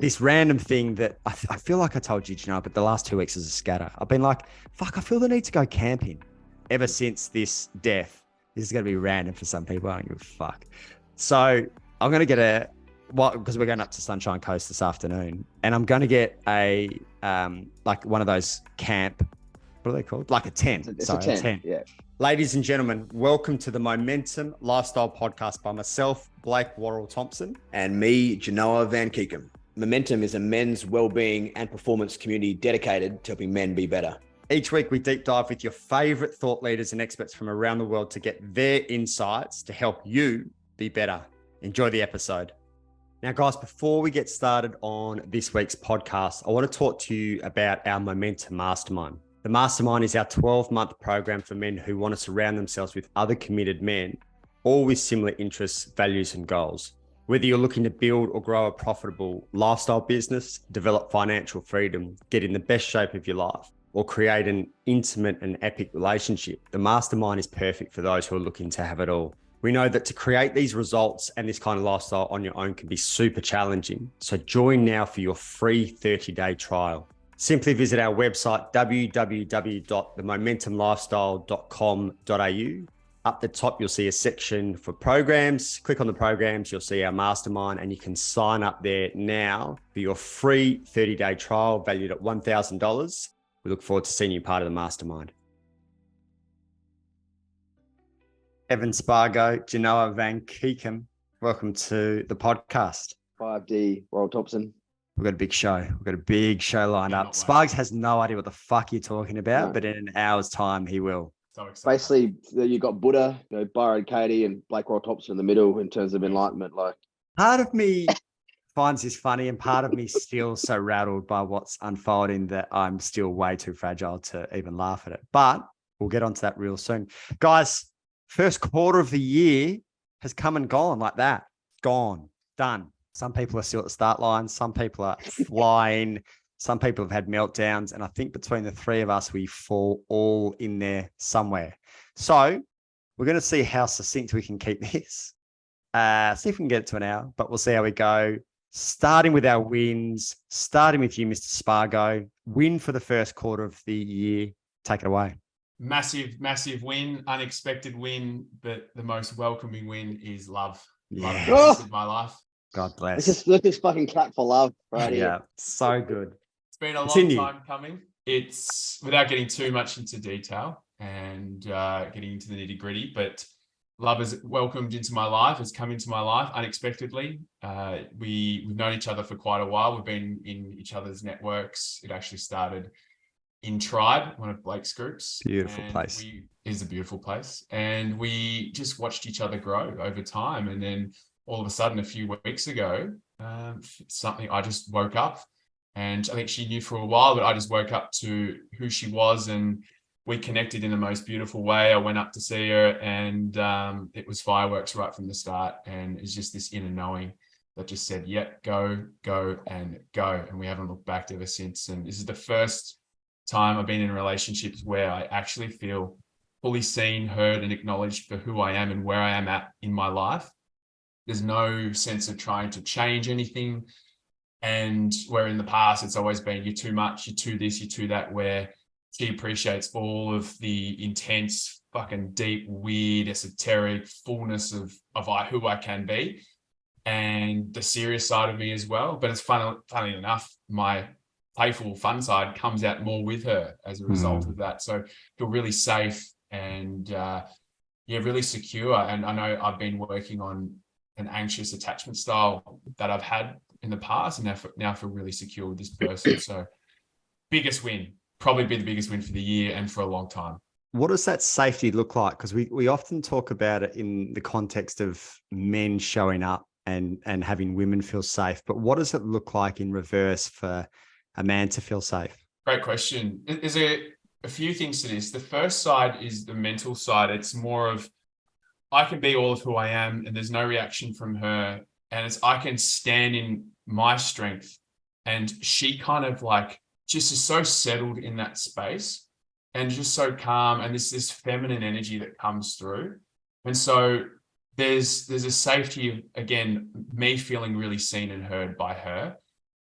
this random thing that I feel like I told you, but the last 2 weeks is a scatter. I've been like, fuck, I feel the need to go camping ever since this death. This is going to be random for some people. I don't give a fuck. So I'm going to get because we're going up to Sunshine Coast this afternoon, and I'm going to get a, like one of those camp, what are they called? Like a tent. It's a tent. Yeah. Ladies and gentlemen, welcome to the MoMENtum Lifestyle Podcast by myself, Blake Worrell-Thompson. And me, Janoah Van Keekum. MoMENtum is a men's well-being and performance community dedicated to helping men be better. Each week, we deep dive with your favorite thought leaders and experts from around the world to get their insights to help you be better. Enjoy the episode. Now, guys, before we get started on this week's podcast, I want to talk to you about our MoMENtum Mastermind. The Mastermind is our 12-month program for men who want to surround themselves with other committed men, all with similar interests, values, and goals. Whether you're looking to build or grow a profitable lifestyle business, develop financial freedom, get in the best shape of your life, or create an intimate and epic relationship, the Mastermind is perfect for those who are looking to have it all. We know that to create these results and this kind of lifestyle on your own can be super challenging. So join now for your free 30-day trial. Simply visit our website, www.themomentumlifestyle.com.au. Up the top, you'll see a section for programs. Click on the programs, you'll see our mastermind, and you can sign up there now for your free 30-day trial valued at $1,000. We look forward to seeing you part of the mastermind. Evan Spargo, Janoah Van Keekum, welcome to the podcast. 5D, Worrell-Thompson. We've got a big show. We've got a big show lined up. Sparks has no idea what the fuck you're talking about, but in an hour's time, he will. So basically, you've got Buddha, Byron Katie, and Blake Worrell-Thompson in the middle in terms of enlightenment. Like, part of me finds this funny, and part of me still so rattled by what's unfolding that I'm still way too fragile to even laugh at it. But we'll get onto that real soon. Guys, first quarter of the year has come and gone like that. Gone. Done. Some people are still at the start line. Some people are flying. Some people have had meltdowns. And I think between the three of us, we fall all in there somewhere. So we're going to see how succinct we can keep this. See if we can get it to an hour, but we'll see how we go. Starting with our wins, starting with you, Mr. Spargo. Win for the first quarter of the year. Take it away. Massive win, unexpected win, but the most welcoming win is love. Yeah. Love is my life. God bless. let's just fucking clap for love right here. Yeah, so good. It's been a long time coming. It's without getting too much into detail and getting into the nitty gritty, but love has welcomed into my life. It's come into my life unexpectedly. We've known each other for quite a while. We've been in each other's networks. It actually started in Tribe, one of Blake's groups. Beautiful place. It is a beautiful place. And we just watched each other grow over time. And then all of a sudden, a few weeks ago, I just woke up, and I think she knew for a while, but I just woke up to who she was, and we connected in the most beautiful way. I went up to see her, and it was fireworks right from the start. And it's just this inner knowing that just said, yep, go, and go. And we haven't looked back ever since. And this is the first time I've been in relationships where I actually feel fully seen, heard, and acknowledged for who I am and where I am at in my life. There's no sense of trying to change anything. And where in the past, it's always been, you're too much, you're too this, you're too that, where she appreciates all of the intense, fucking deep, weird, esoteric fullness of who I can be, and the serious side of me as well. But it's funny enough, my playful, fun side comes out more with her as a result of that. So I feel really safe and really secure. And I know I've been working on an anxious attachment style that I've had in the past, and now feel really secure with this person. So biggest win, probably be the biggest win for the year and for a long time. What does that safety look like? Because we often talk about it in the context of men showing up and having women feel safe. But what does it look like in reverse for a man to feel safe? Great question. There's a few things to this. The first side is the mental side. It's more of, I can be all of who I am and there's no reaction from her. And I can stand in my strength. And she kind of like just is so settled in that space and just so calm. And this feminine energy that comes through. And so there's a safety of, again, me feeling really seen and heard by her.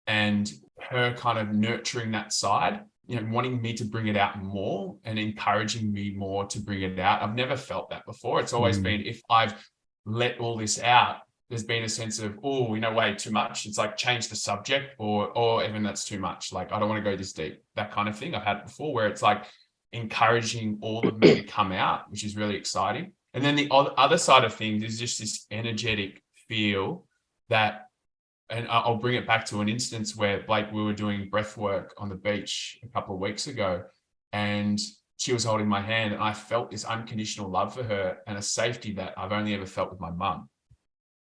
and her kind of nurturing that side, wanting me to bring it out more and encouraging me more to bring it out. I've never felt that before. It's always been, if I've let all this out, there's been a sense of, way too much. It's like change the subject, or even that's too much. Like, I don't want to go this deep, that kind of thing. I've had it before where it's like encouraging all of me to come out, which is really exciting. And then the other side of things is just this energetic feel that, and I'll bring it back to an instance where, Blake, we were doing breath work on the beach a couple of weeks ago, and she was holding my hand, and I felt this unconditional love for her and a safety that I've only ever felt with my mum.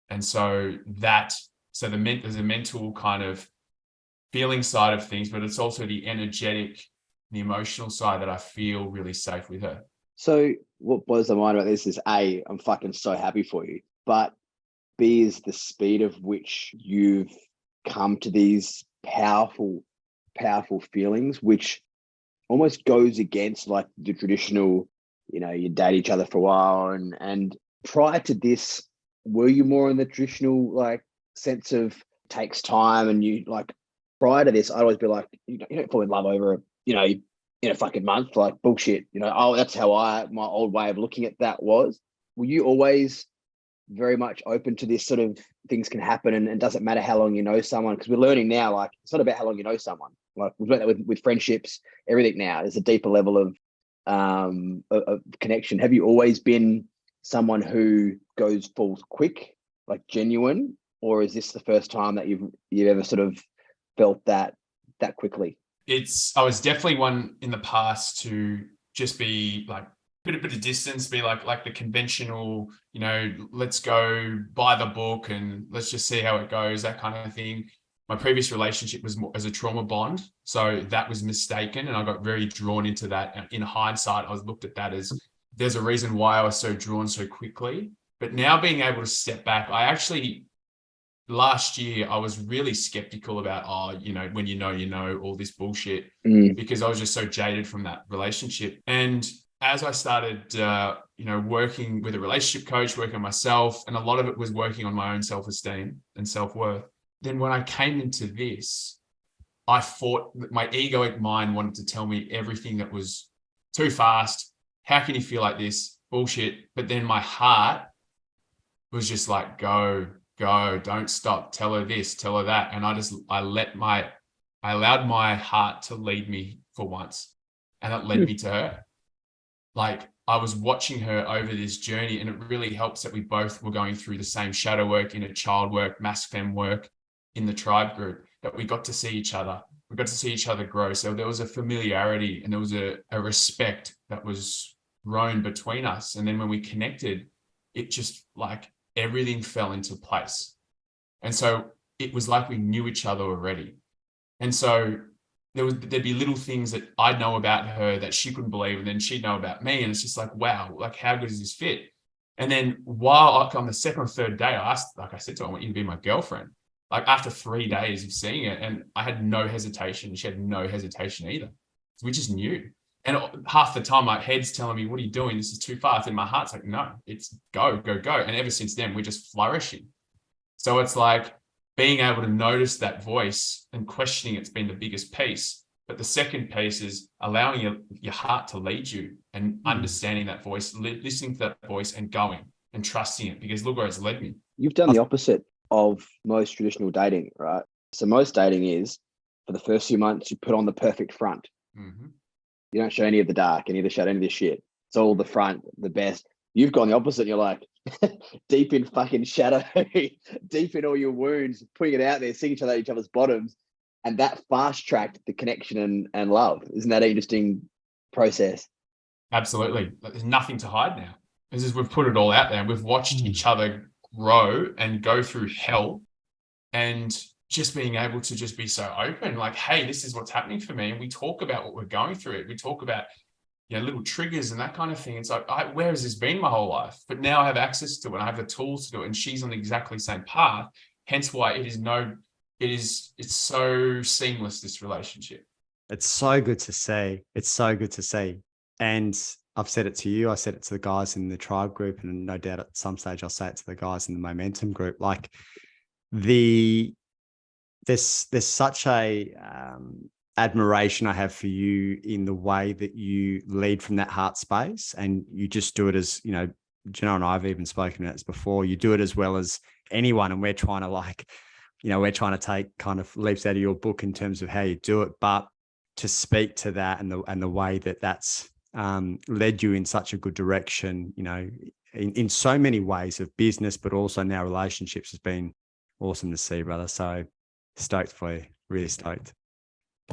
And so there's a mental kind of feeling side of things, but it's also the energetic, the emotional side that I feel really safe with her. So what blows my mind about this is A, I'm fucking so happy for you, but B is the speed of which you've come to these powerful feelings, which almost goes against like the traditional, you date each other for a while. And prior to this, were you more in the traditional like sense of takes time, and you like prior to this, I'd always be like, you don't fall in love over, in a fucking month, like bullshit, that's how my old way of looking at that was. Were you always very much open to this sort of things can happen, and doesn't matter how long you know someone? Because we're learning now, like, it's not about how long you know someone. Like, we've learned that with friendships, everything now. There's a deeper level of connection. Have you always been someone who falls quick, like genuine, or is this the first time that you've ever sort of felt that quickly? I was definitely one in the past to just be like, bit of distance, be like the conventional, let's go buy the book and let's just see how it goes, that kind of thing. My previous relationship was more as a trauma bond, so that was mistaken, and I got very drawn into that. In hindsight, I was looked at that as, there's a reason why I was so drawn so quickly. But now being able to step back, last year I was really skeptical about, when all this bullshit, because I was just so jaded from that relationship. And as I started, working with a relationship coach, working on myself, and a lot of it was working on my own self-esteem and self-worth. Then when I came into this, I fought, my egoic mind wanted to tell me everything that was too fast. How can you feel like this? Bullshit. But then my heart was just like, go, don't stop. Tell her this, tell her that. And I allowed my heart to lead me for once. And that led me to her. Like, I was watching her over this journey, and it really helps that we both were going through the same shadow work, inner child work, mass fem work in the tribe group, that we got to see each other. We got to see each other grow. So there was a familiarity, and there was a respect that was grown between us. And then when we connected, it just like everything fell into place. And so it was like we knew each other already. And so there'd be little things that I'd know about her that she couldn't believe, and then she'd know about me. And it's just like, wow, like, how good does this fit? And then on the second or third day, I asked, like I said to her, I want you to be my girlfriend. Like, after 3 days of seeing it, and I had no hesitation. She had no hesitation either. So we just knew. And half the time my head's telling me, what are you doing? This is too fast. And my heart's like, no, it's go. And ever since then, we're just flourishing. So it's like being able to notice that voice and questioning it's been the biggest piece. But the second piece is allowing your heart to lead you, and understanding that voice, listening to that voice and going and trusting it, because look where it's led me. You've done the opposite of most traditional dating, right? So most dating is, for the first few months, you put on the perfect front. Mm-hmm. You don't show any of the dark, any of the shadow, any of the shit. It's all the front, the best. You've gone the opposite. You're like deep in fucking shadow, deep in all your wounds, putting it out there, seeing each other's bottoms. And that fast tracked the connection and love. Isn't that an interesting process? Absolutely. There's nothing to hide now. We've put it all out there, and we've watched each other grow and go through hell, and just being able to just be so open, like, hey, this is what's happening for me. And we talk about what we're going through. We talk about, little triggers and that kind of thing. It's like, where has this been my whole life? But now I have access to it. I have the tools to do it. And she's on the exactly same path. Hence why it's so seamless, this relationship. It's so good to see. It's so good to see. And I've said it to you. I said it to the guys in the tribe group, and no doubt at some stage I'll say it to the guys in the MoMENtum group. Like, the there's such a admiration I have for you in the way that you lead from that heart space, and you just do it as, you know, Janoah and I have even spoken about this before. You do it as well as anyone, and we're trying to take kind of leaps out of your book in terms of how you do it, but to speak to that and the way that that's led you in such a good direction, you know, in so many ways of business, but also now relationships, has been awesome to see, brother. So stoked for you, really stoked.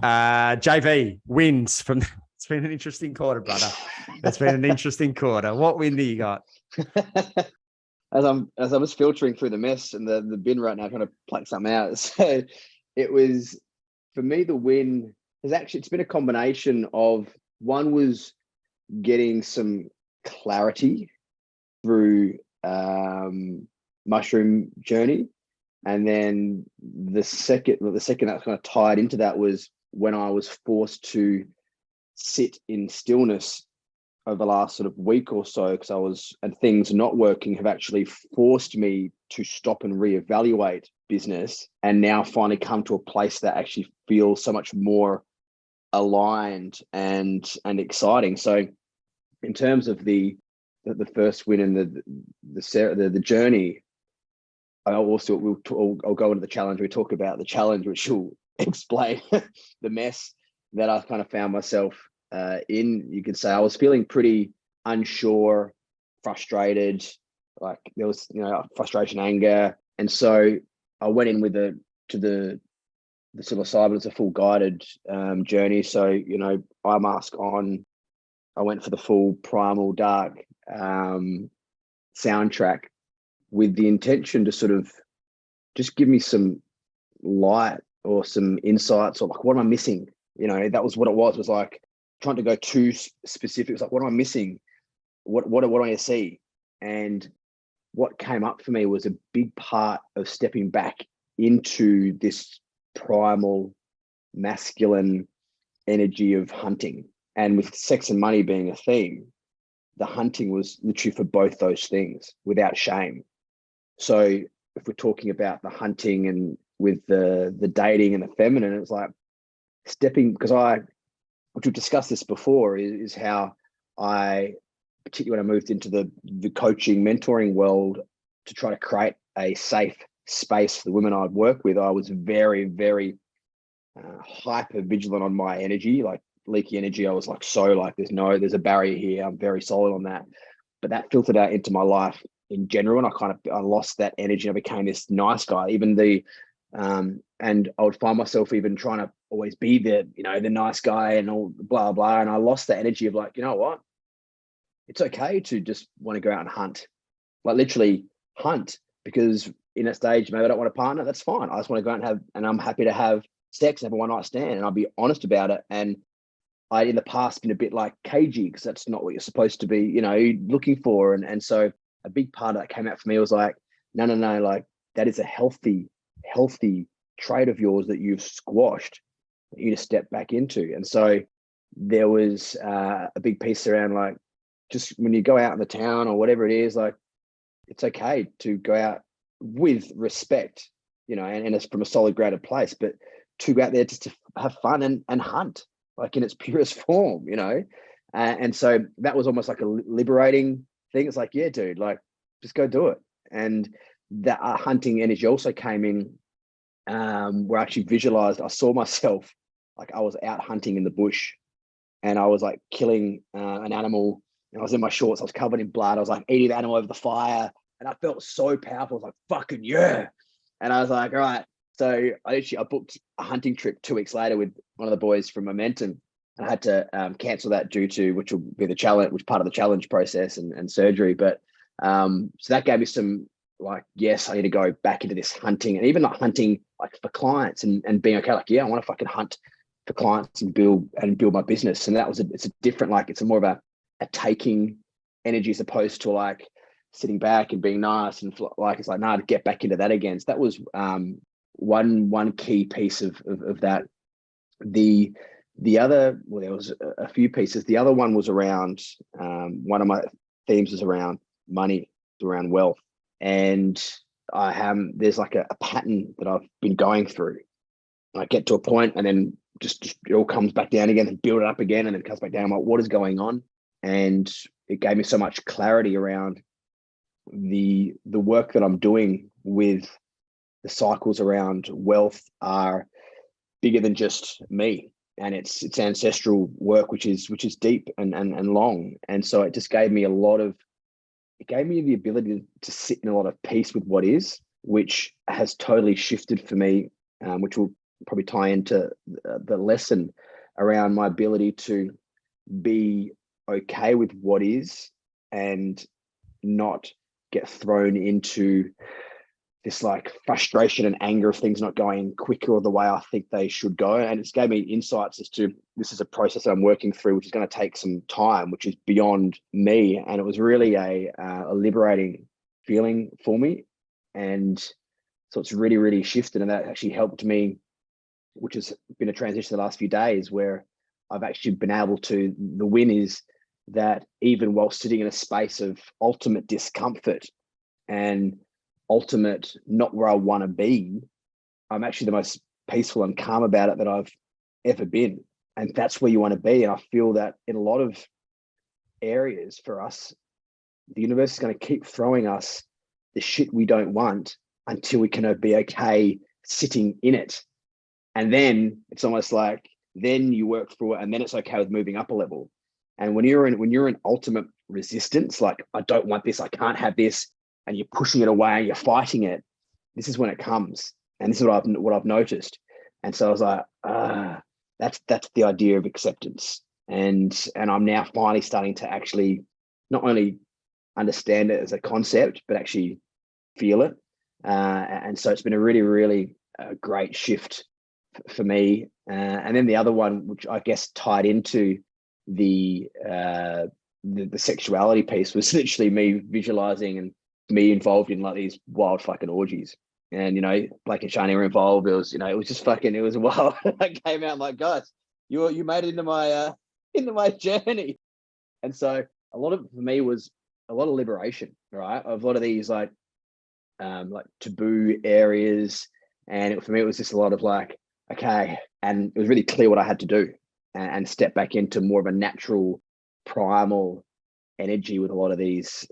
JV wins from. It's been an interesting quarter, brother. It's been an interesting quarter. What win do you got? As I was filtering through the mess and the bin right now, trying to pluck something out. So it was, for me, the win it's been a combination of, one was getting some clarity through mushroom journey. And then the second that's kind of tied into that was when I was forced to sit in stillness over the last sort of week or so, and things not working have actually forced me to stop and reevaluate business, and now finally come to a place that actually feels so much more aligned and exciting. So in terms of the first win and the journey, I'll go into the challenge. We talk about the challenge, which will explain the mess that I kind of found myself in. You could say I was feeling pretty unsure, frustrated, like there was, you know, frustration, anger. And so I went in with the psilocybin as a full guided journey. So, you know, eye mask on, I went for the full primal dark soundtrack, with the intention to sort of just give me some light or some insights, or like, what am I missing? You know, that was what it was like trying to go too specific. It was like, what am I missing? What do I need to see? And what came up for me was a big part of stepping back into this primal masculine energy of hunting. And with sex and money being a theme, the hunting was literally for both those things without shame. So if we're talking about the hunting and with the dating and the feminine, it's like stepping, because which we've discussed this before, is how I, particularly when I moved into the coaching, mentoring world to try to create a safe space for the women I'd work with, I was very, very hyper vigilant on my energy, like leaky energy. I was like, there's a barrier here. I'm very solid on that. But that filtered out into my life in general, and I lost that energy. I became this nice guy, and I would find myself even trying to always be the nice guy and all blah, blah. And I lost the energy of like, you know what? It's okay to just want to go out and hunt, like literally hunt, because in a stage, maybe I don't want a partner. That's fine. I just want to go out and I'm happy to have sex and have a one night stand, and I'll be honest about it. And I, in the past, been a bit like cagey, because that's not what you're supposed to be, you know, looking for. And so a big part of that came out for me was like, no, like that is a healthy trait of yours that you've squashed, that you to step back into. And so there was a big piece around like, just when you go out in the town or whatever it is, like it's okay to go out with respect, you know, and it's from a solid grounded place, but to go out there just to have fun and hunt, like in its purest form, you know. And so that was almost like a liberating thing. It's like, yeah, dude, like just go do it. And that hunting energy also came in, where I actually visualized, I saw myself like I was out hunting in the bush, and I was like killing an animal, and I was in my shorts, I was covered in blood, I was like eating the animal over the fire, and I felt so powerful. I was like, fucking yeah. And I was like, all right. So I booked a hunting trip 2 weeks later with one of the boys from MoMENtum, and I had to cancel that due to, which will be the challenge, which part of the challenge process and surgery. But so that gave me some like, yes, I need to go back into this hunting, and even like hunting like for clients and being okay, like, yeah, I want to fucking hunt for clients and build my business. And that was it's a different, like it's a more of a taking energy as opposed to like sitting back and being nice and like, it's like, nah, to get back into that again. So that was one key piece of that. The other, well, there was a few pieces. The other one was around, one of my themes was around money, around wealth. And there's like a pattern that I've been going through I get to a point and then just it all comes back down again and build it up again and then it comes back down. I'm like, what is going on? And it gave me so much clarity around the work that I'm doing with the cycles around wealth are bigger than just me. And it's ancestral work, which is deep and long. And so it just gave me the ability to sit in a lot of peace with what is, which has totally shifted for me, which will probably tie into the lesson around my ability to be okay with what is and not get thrown into this like frustration and anger of things not going quicker or the way I think they should go. And it's gave me insights as to this is a process that I'm working through, which is going to take some time, which is beyond me. And it was really a liberating feeling for me. And so it's really, really shifted. And that actually helped me, which has been a transition the last few days where I've actually been able to, the win is that even while sitting in a space of ultimate discomfort and ultimate not where I want to be, I'm actually the most peaceful and calm about it that I've ever been. And that's where you want to be. And I feel that in a lot of areas for us, the universe is going to keep throwing us the shit we don't want until we can be okay sitting in it. And then it's almost like, then you work through it and then it's okay with moving up a level. And when you're in ultimate resistance, like, I don't want this, I can't have this, and you're pushing it away and you're fighting it, this is when it comes. And this is what I've noticed. And so I was like, that's the idea of acceptance. And I'm now finally starting to actually not only understand it as a concept, but actually feel it. And so it's been a really, really great shift for me. And then the other one, which I guess tied into the sexuality piece, was literally me visualizing and me involved in like these wild fucking orgies. And, Blake and Shani were involved. It was, it was just fucking, it was wild. I came out like, guys, you made it into my journey. And so a lot of it for me was a lot of liberation, right? Of a lot of these like taboo areas. And for me, it was just a lot of like, okay. And it was really clear what I had to do and step back into more of a natural, primal energy with a lot of these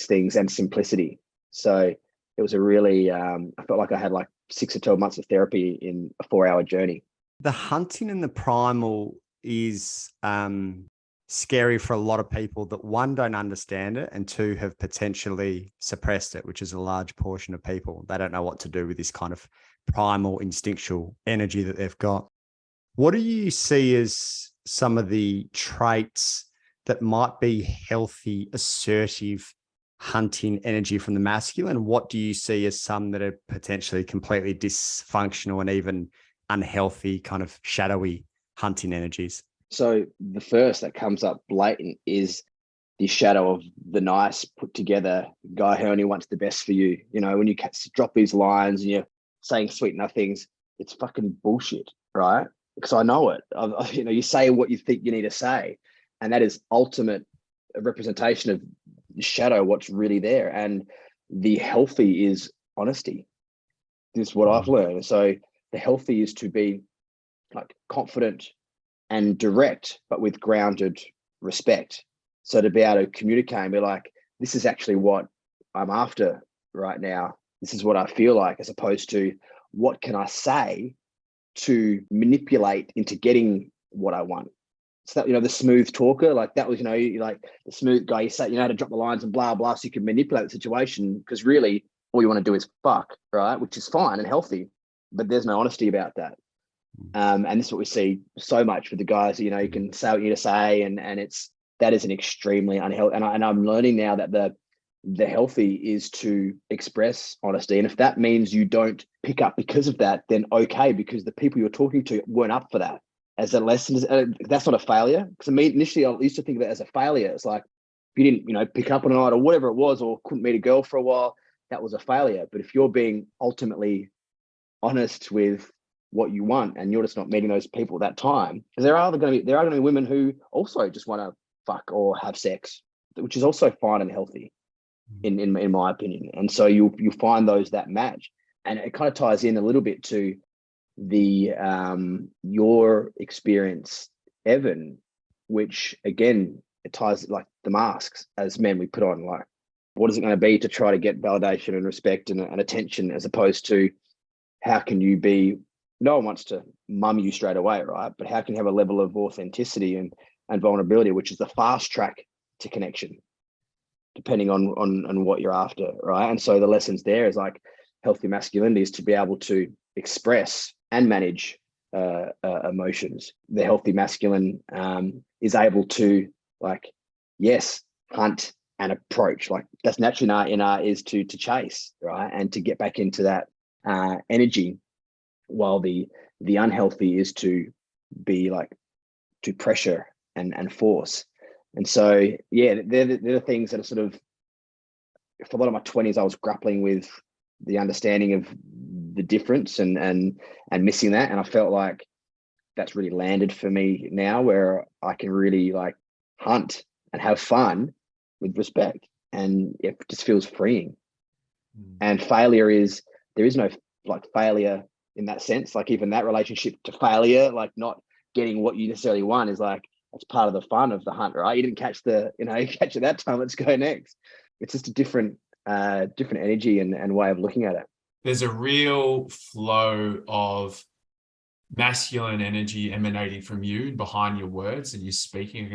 things and simplicity. So it was a really, I felt like I had like 6 or 12 months of therapy in a 4-hour journey. The hunting and the primal is scary for a lot of people that, one, don't understand it, and 2, have potentially suppressed it, which is a large portion of people. They don't know what to do with this kind of primal instinctual energy that they've got. What do you see as some of the traits that might be healthy, assertive hunting energy from the masculine? What do you see as some that are potentially completely dysfunctional and even unhealthy, kind of shadowy hunting energies? So the first that comes up blatant is the shadow of the nice, put together guy who only wants the best for you. When you drop these lines and you're saying sweet nothings, it's fucking bullshit, right? Because I know it. You say what you think you need to say, and that is ultimate representation of the shadow, what's really there. And the healthy is honesty. This is what I've learned. So the healthy is to be like confident and direct, but with grounded respect. So to be able to communicate and be like, this is actually what I'm after right now. This is what I feel like, as opposed to what can I say to manipulate into getting what I want. So that, the smooth talker, like that was, like the smooth guy, you say, how to drop the lines and blah, blah, so you can manipulate the situation, because really all you want to do is fuck, right? Which is fine and healthy, but there's no honesty about that. And this is what we see so much with the guys, you can say what you need to say, and that is an extremely unhealthy. And I'm learning now that the healthy is to express honesty. And if that means you don't pick up because of that, then okay, because the people you're talking to weren't up for that. As a lesson, that's not a failure. Because initially I used to think of it as a failure. It's like, if you didn't, pick up on a night or whatever it was, or couldn't meet a girl for a while, that was a failure. But if you're being ultimately honest with what you want and you're just not meeting those people at that time, because there are going to be women who also just want to fuck or have sex, which is also fine and healthy in my opinion. And so you find those that match. And it kind of ties in a little bit to the your experience, Evan, which again, it ties like the masks as men we put on, like what is it going to be to try to get validation and respect and attention, as opposed to how can you be, no one wants to mum you straight away, right? But how can you have a level of authenticity and vulnerability, which is the fast track to connection, depending on what you're after, right? And so the lessons there is like healthy masculinity is to be able to express and manage emotions. The healthy masculine is able to, like, yes, hunt and approach. Like that's naturally in our is to chase, right? And to get back into that energy, while the unhealthy is to be like to pressure and force. And so yeah, they're the things that are sort of, for a lot of my 20s, I was grappling with the understanding of the difference and missing that. And I felt like that's really landed for me now, where I can really like hunt and have fun with respect, and it just feels freeing. And failure is, there is no like failure in that sense. Like even that relationship to failure, like not getting what you necessarily want, is like, that's part of the fun of the hunt, right? You didn't catch catch it that time, let's go next. It's just a different energy and way of looking at it. There's a real flow of masculine energy emanating from you behind your words and you speaking.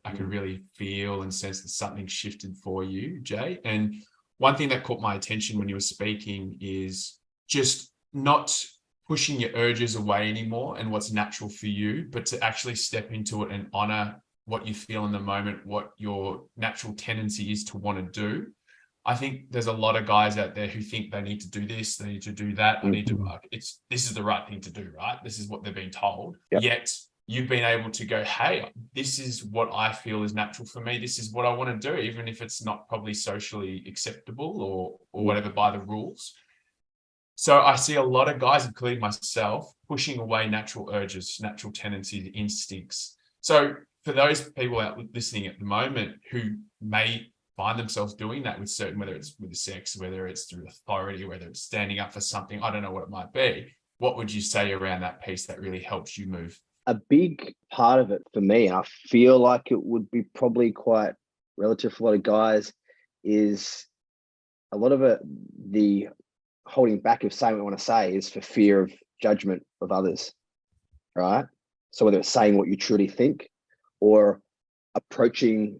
I can really feel and sense that something shifted for you, Jay. And one thing that caught my attention when you were speaking is just not pushing your urges away anymore and what's natural for you, but to actually step into it and honor what you feel in the moment, what your natural tendency is to want to do. I think there's a lot of guys out there who think they need to do this, they need to do that. This is the right thing to do, right? This is what they're being told. Yep. Yet you've been able to go, hey, this is what I feel is natural for me. This is what I want to do, even if it's not probably socially acceptable or whatever by the rules. So I see a lot of guys, including myself, pushing away natural urges, natural tendencies, instincts. So for those people out listening at the moment who may find themselves doing that with certain, whether it's with sex, whether it's through authority, whether it's standing up for something, I don't know what it might be. What would you say around that piece that really helps you move? A big part of it for me, and I feel like it would be probably quite relative for a lot of guys, is a lot of it, the holding back of saying what I want to say is for fear of judgment of others, right? So whether it's saying what you truly think or approaching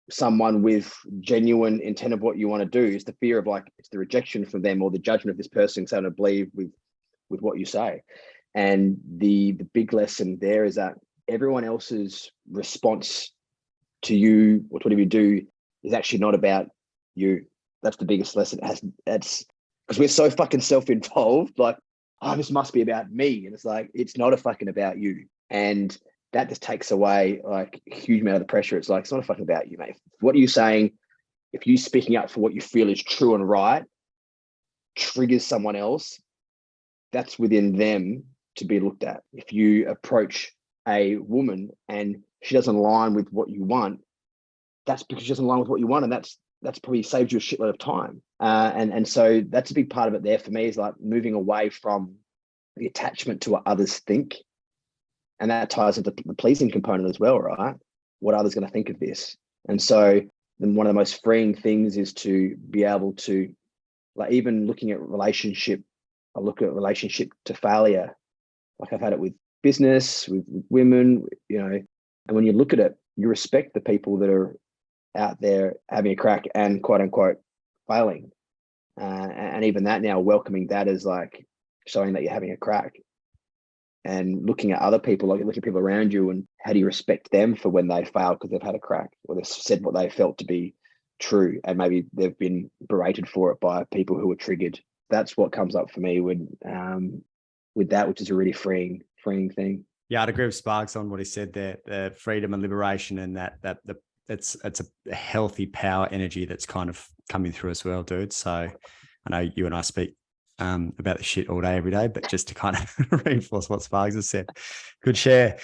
someone with genuine intent of what you want to do, is the fear of like, it's the rejection from them or the judgment of this person saying to believe with what you say. And the big lesson there is that everyone else's response to you, whatever you do, is actually not about you. That's the biggest lesson. That's because we're so fucking self-involved, like, oh, this must be about me. And it's like, it's not a fucking about you. And that just takes away like a huge amount of the pressure. It's like, it's not a fucking about you, mate. What are you saying? If you speaking up for what you feel is true and right triggers someone else, that's within them to be looked at. If you approach a woman and she doesn't align with what you want, that's because she doesn't align with what you want. And that's probably saved you a shitload of time. And so that's a big part of it there for me, is like moving away from the attachment to what others think. And that ties into the pleasing component as well, right? What others going to think of this. And so then one of the most freeing things is to be able to, like, even looking at relationship, I look at relationship to failure. Like I've had it with business, with women, and when you look at it, you respect the people that are out there having a crack and quote unquote failing. And even that now, welcoming that as like showing that you're having a crack, and looking at other people, like looking at people around you, and how do you respect them for when they fail because they've had a crack or they've said what they felt to be true, and maybe they've been berated for it by people who are triggered. That's what comes up for me with that, which is a really freeing thing. Yeah, I'd agree with Sparks on what he said there, the freedom and liberation, and that it's a healthy power energy that's kind of coming through as well, dude. So I know you and I speak about the shit all day, every day, but just to kind of reinforce what Sparks has said. Good share.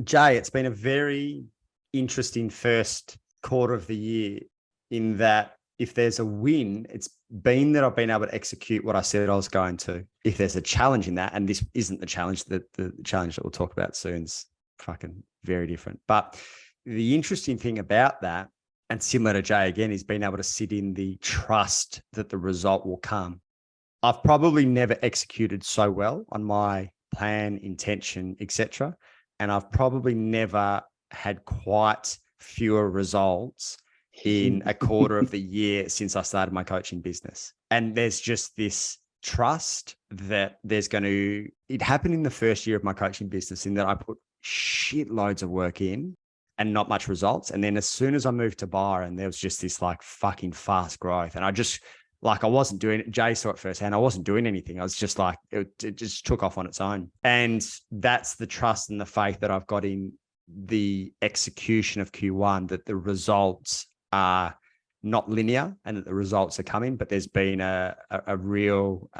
Jay, it's been a very interesting first quarter of the year, in that if there's a win, it's been that I've been able to execute what I said I was going to. If there's a challenge in that, and this isn't the challenge, the challenge that we'll talk about soon is fucking very different. But the interesting thing about that, and similar to Jay again, is being able to sit in the trust that the result will come. I've probably never executed so well on my plan, intention, etc. And I've probably never had quite fewer results in a quarter of the year since I started my coaching business. And there's just this trust that it happened in the first year of my coaching business, in that I put shitloads of work in and not much results. And then as soon as I moved to Byron, there was just this like fucking fast growth. And I wasn't doing it. Jay saw it firsthand. I wasn't doing anything. I was just like, it just took off on its own. And that's the trust and the faith that I've got in the execution of Q1, that the results are not linear and that the results are coming, but there's been a real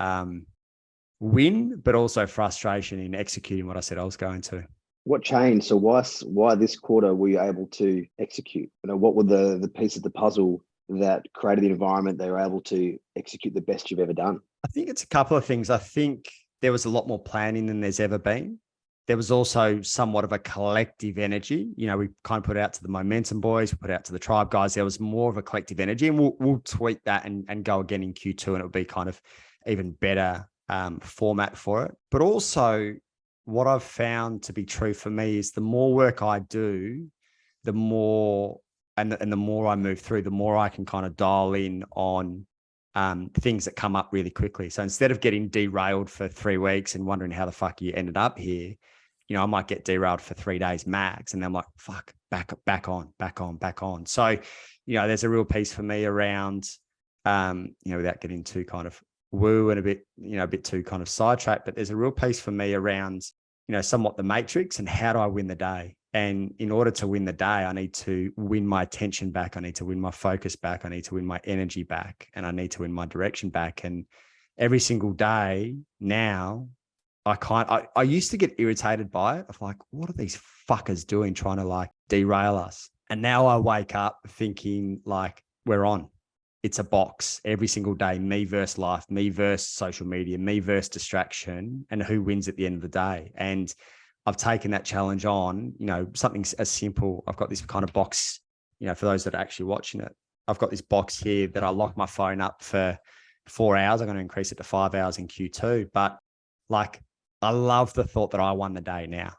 win, but also frustration in executing what I said I was going to. What changed? So why this quarter were you able to execute? What were the pieces of the puzzle that created the environment they were able to execute the best you've ever done? I think it's a couple of things. I think there was a lot more planning than there's ever been. There was also somewhat of a collective energy. We kind of put it out to the MoMENtum boys, we put it out to the tribe guys. There was more of a collective energy, and we'll tweak that and go again in Q2, and it'll be kind of even better format for it. But also, what I've found to be true for me is the more work I do, the more and the more I move through, the more I can kind of dial in on things that come up really quickly. So instead of getting derailed for 3 weeks and wondering how the fuck you ended up here, I might get derailed for 3 days max, and then I'm like, fuck, back on. So, there's a real piece for me around, without getting too kind of woo and a bit too kind of sidetracked, but there's a real piece for me around, somewhat the matrix and how do I win the day? And in order to win the day, I need to win my attention back. I need to win my focus back. I need to win my energy back, and I need to win my direction back. And every single day now, I used to get irritated by it, of like, what are these fuckers doing trying to like derail us? And now I wake up thinking like, we're on. It's a box every single day, me versus life, me versus social media, me versus distraction, and who wins at the end of the day. And I've taken that challenge on, something as simple. I've got this kind of box, for those that are actually watching it, I've got this box here that I lock my phone up for 4 hours. I'm going to increase it to 5 hours in Q2. But like, I love the thought that I won the day now.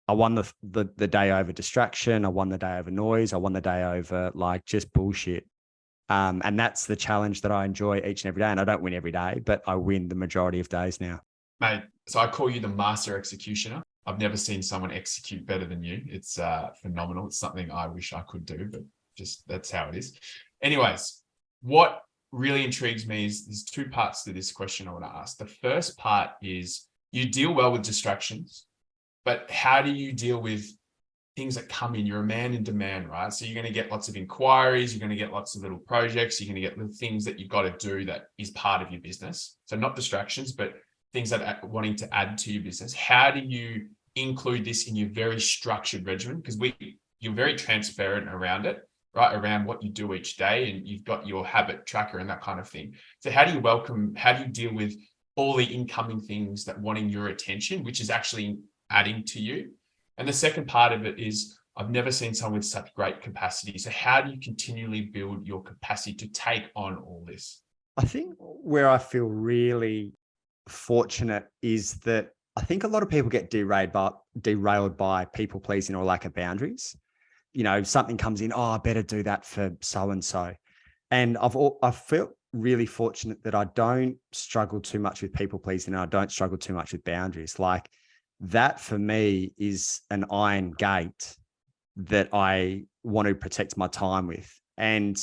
I won the day over distraction. I won the day over noise. I won the day over like just bullshit. And that's the challenge that I enjoy each and every day. And I don't win every day, but I win the majority of days now. Mate, so I call you the master executioner. I've never seen someone execute better than you. It's phenomenal. It's something I wish I could do, but just that's how it is. Anyways, what really intrigues me is there's 2 parts to this question I want to ask. The first part is, you deal well with distractions, but how do you deal with things that come in? You're a man in demand, right? So you're going to get lots of inquiries. You're going to get lots of little projects. You're going to get little things that you've got to do that is part of your business. So not distractions, but things that are wanting to add to your business. How do you include this in your very structured regimen? Because you're very transparent around it, right? Around what you do each day, and you've got your habit tracker and that kind of thing. So how do you deal with all the incoming things that wanting your attention, which is actually adding to you? And the second part of it is, I've never seen someone with such great capacity. So how do you continually build your capacity to take on all this? I think where I feel really fortunate is that I think a lot of people get derailed by people pleasing or lack of boundaries. Something comes in, I better do that for so-and-so. And I've felt really fortunate that I don't struggle too much with people pleasing, and I don't struggle too much with boundaries. Like, that for me is an iron gate that I want to protect my time with. And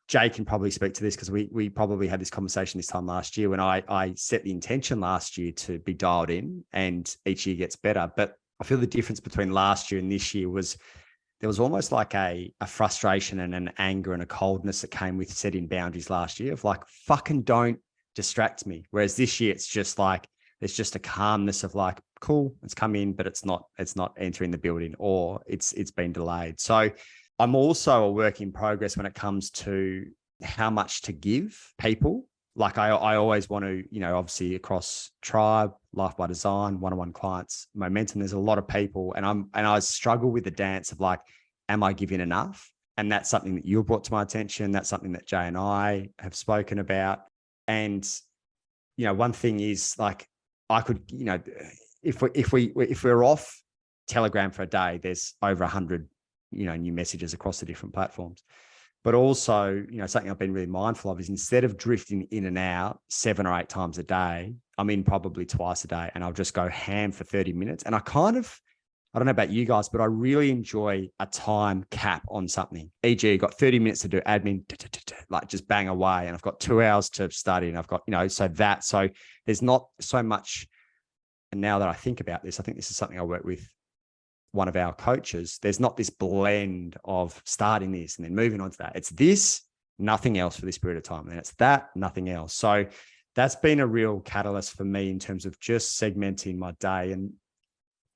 Jay can probably speak to this, because we probably had this conversation this time last year when I set the intention last year to be dialed in, and each year gets better. But I feel the difference between last year and this year was there was almost like a frustration and an anger and a coldness that came with setting boundaries last year of like, fucking don't distract me. Whereas this year, it's just like, there's just a calmness of like, cool, it's come in, but it's not entering the building, or it's been delayed. So I'm also a work in progress when it comes to how much to give people like I always want to, obviously across Tribe, Life by Design, one-on-one clients, MoMENtum, there's a lot of people, and I struggle with the dance of like, am I giving enough? And that's something that you brought to my attention. That's something that Jay and I have spoken about. And, one thing is like, I could, if we're off Telegram for a day, there's over 100, new messages across the different platforms. But also, something I've been really mindful of is instead of drifting in and out 7 or 8 times a day, I'm in probably twice a day, and I'll just go ham for 30 minutes. And I don't know about you guys, but I really enjoy a time cap on something. E.g., I've got 30 minutes to do admin, like just bang away. And I've got 2 hours to study, and I've got, so there's not so much. And now that I think about this, I think this is something I work with one of our coaches. There's not this blend of starting this and then moving on to that. It's this, nothing else for this period of time. And it's that, nothing else. So that's been a real catalyst for me in terms of just segmenting my day. And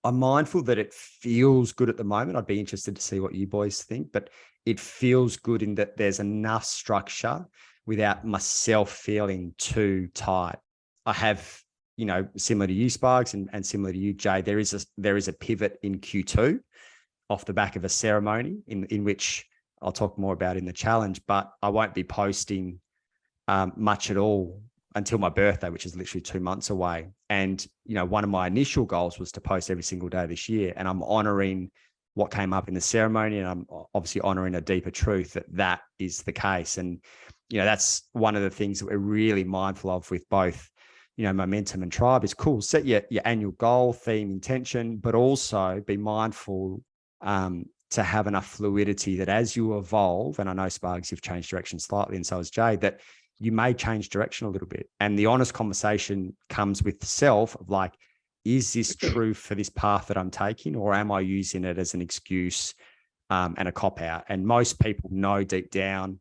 I'm mindful that it feels good at the moment. I'd be interested to see what you boys think, but it feels good in that there's enough structure without myself feeling too tight. I have, similar to you, Sparks, and similar to you, Jay, there is a pivot in Q2 off the back of a ceremony in which I'll talk more about in the challenge, but I won't be posting much at all until my birthday, which is literally 2 months away. And, one of my initial goals was to post every single day this year. And I'm honoring what came up in the ceremony. And I'm obviously honoring a deeper truth that is the case. And, that's one of the things that we're really mindful of with both, MoMENtum and Tribe is cool. Set your annual goal, theme, intention, but also be mindful to have enough fluidity that as you evolve, and I know Sparks, you've changed direction slightly, and so has Jay, that you may change direction a little bit. And the honest conversation comes with self of like, is this true for this path that I'm taking, or am I using it as an excuse and a cop out? And most people know deep down,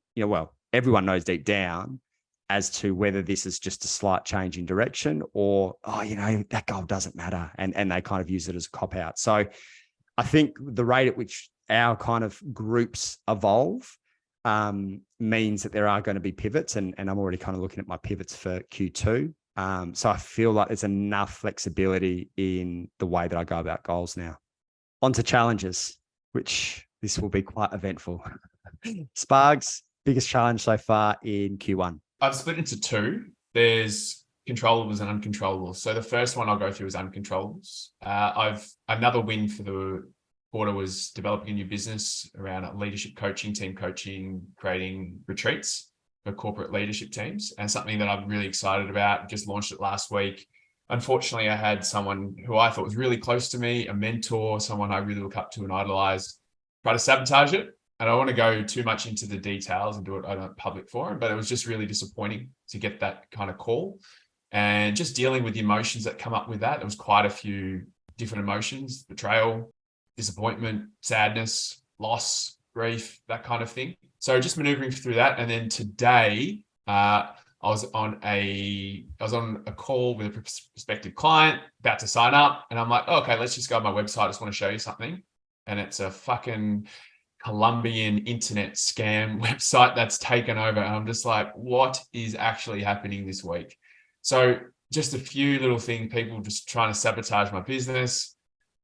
everyone knows deep down as to whether this is just a slight change in direction or, that goal doesn't matter. And they kind of use it as a cop out. So I think the rate at which our kind of groups evolve means that there are going to be pivots, and I'm already kind of looking at my pivots for Q2. So I feel like there's enough flexibility in the way that I go about goals now. On to challenges, which this will be quite eventful. Sparks, biggest challenge so far in Q1? I've split into 2. There's controllables and uncontrollables. So the first one I'll go through is uncontrollables. Another win for the quarter was developing a new business around leadership coaching, team coaching, creating retreats for corporate leadership teams, and something that I'm really excited about. Just launched it last week. Unfortunately, I had someone who I thought was really close to me, a mentor, someone I really look up to and idolize, try to sabotage it. And I don't want to go too much into the details and do it on a public forum, but it was just really disappointing to get that kind of call. And just dealing with the emotions that come up with that. There was quite a few different emotions: betrayal, disappointment, sadness, loss, grief, that kind of thing. So just maneuvering through that. And then today, I was on a call with a prospective client, about to sign up. And I'm like, okay, let's just go on my website. I just want to show you something. And it's a fucking Colombian internet scam website that's taken over. And I'm just like, what is actually happening this week? So just a few little things, people just trying to sabotage my business.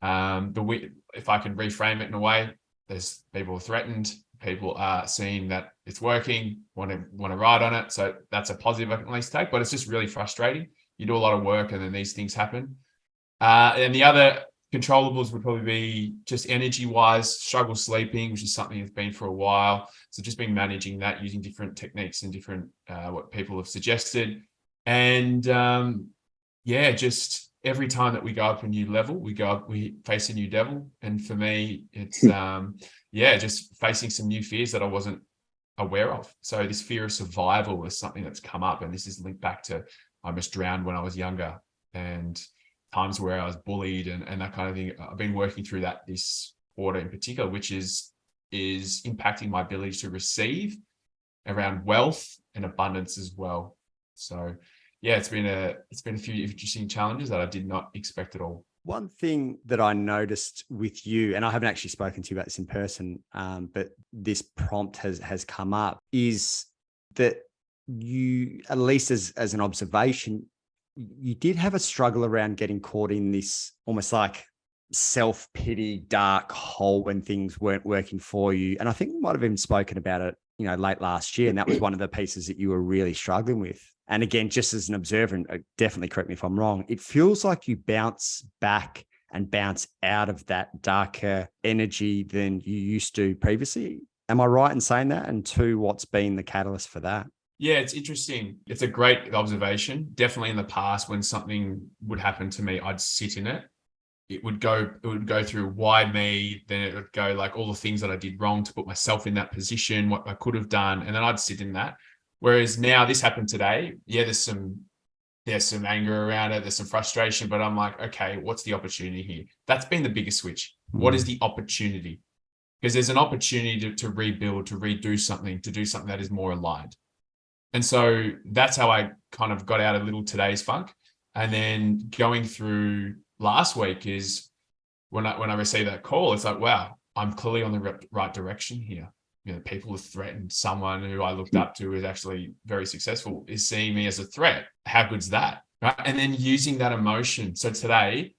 If I can reframe it in a way, there's people threatened, people are seeing that it's working, want to ride on it. So that's a positive I can at least take, but it's just really frustrating. You do a lot of work and then these things happen. And the other controllables would probably be just energy-wise, struggle sleeping, which is something that's been for a while. So just been managing that using different techniques and different what people have suggested. And just every time that we go up a new level, we face a new devil. And for me, it's just facing some new fears that I wasn't aware of. So this fear of survival is something that's come up, and this is linked back to I almost drowned when I was younger, and times where I was bullied and that kind of thing. I've been working through that this quarter in particular, which is impacting my ability to receive around wealth and abundance as well. So yeah, it's been a few interesting challenges that I did not expect at all. One thing that I noticed with you, and I haven't actually spoken to you about this in person, but this prompt has come up, is that you, at least as an observation, you did have a struggle around getting caught in this almost like self-pity dark hole when things weren't working for you. And I think we might have even spoken about it, late last year. And that was one of the pieces that you were really struggling with. And again, just as an observer, and definitely correct me if I'm wrong, it feels like you bounce back and bounce out of that darker energy than you used to previously. Am I right in saying that? And two, what's been the catalyst for that? Yeah, it's interesting. It's a great observation. Definitely in the past, when something would happen to me, I'd sit in it. It would go through why me, then it would go like all the things that I did wrong to put myself in that position, what I could have done, and then I'd sit in that. Whereas now, this happened today. Yeah, there's some anger around it, there's some frustration, but I'm like, okay, what's the opportunity here? That's been the biggest switch. What is the opportunity? Because there's an opportunity to rebuild, to redo something, to do something that is more aligned. And so that's how I kind of got out of little today's funk. And then going through last week is when I received that call, it's like, wow, I'm clearly on the right direction here. People have threatened someone who I looked up to is actually very successful, is seeing me as a threat. How good's that? Right. And then using that emotion. So today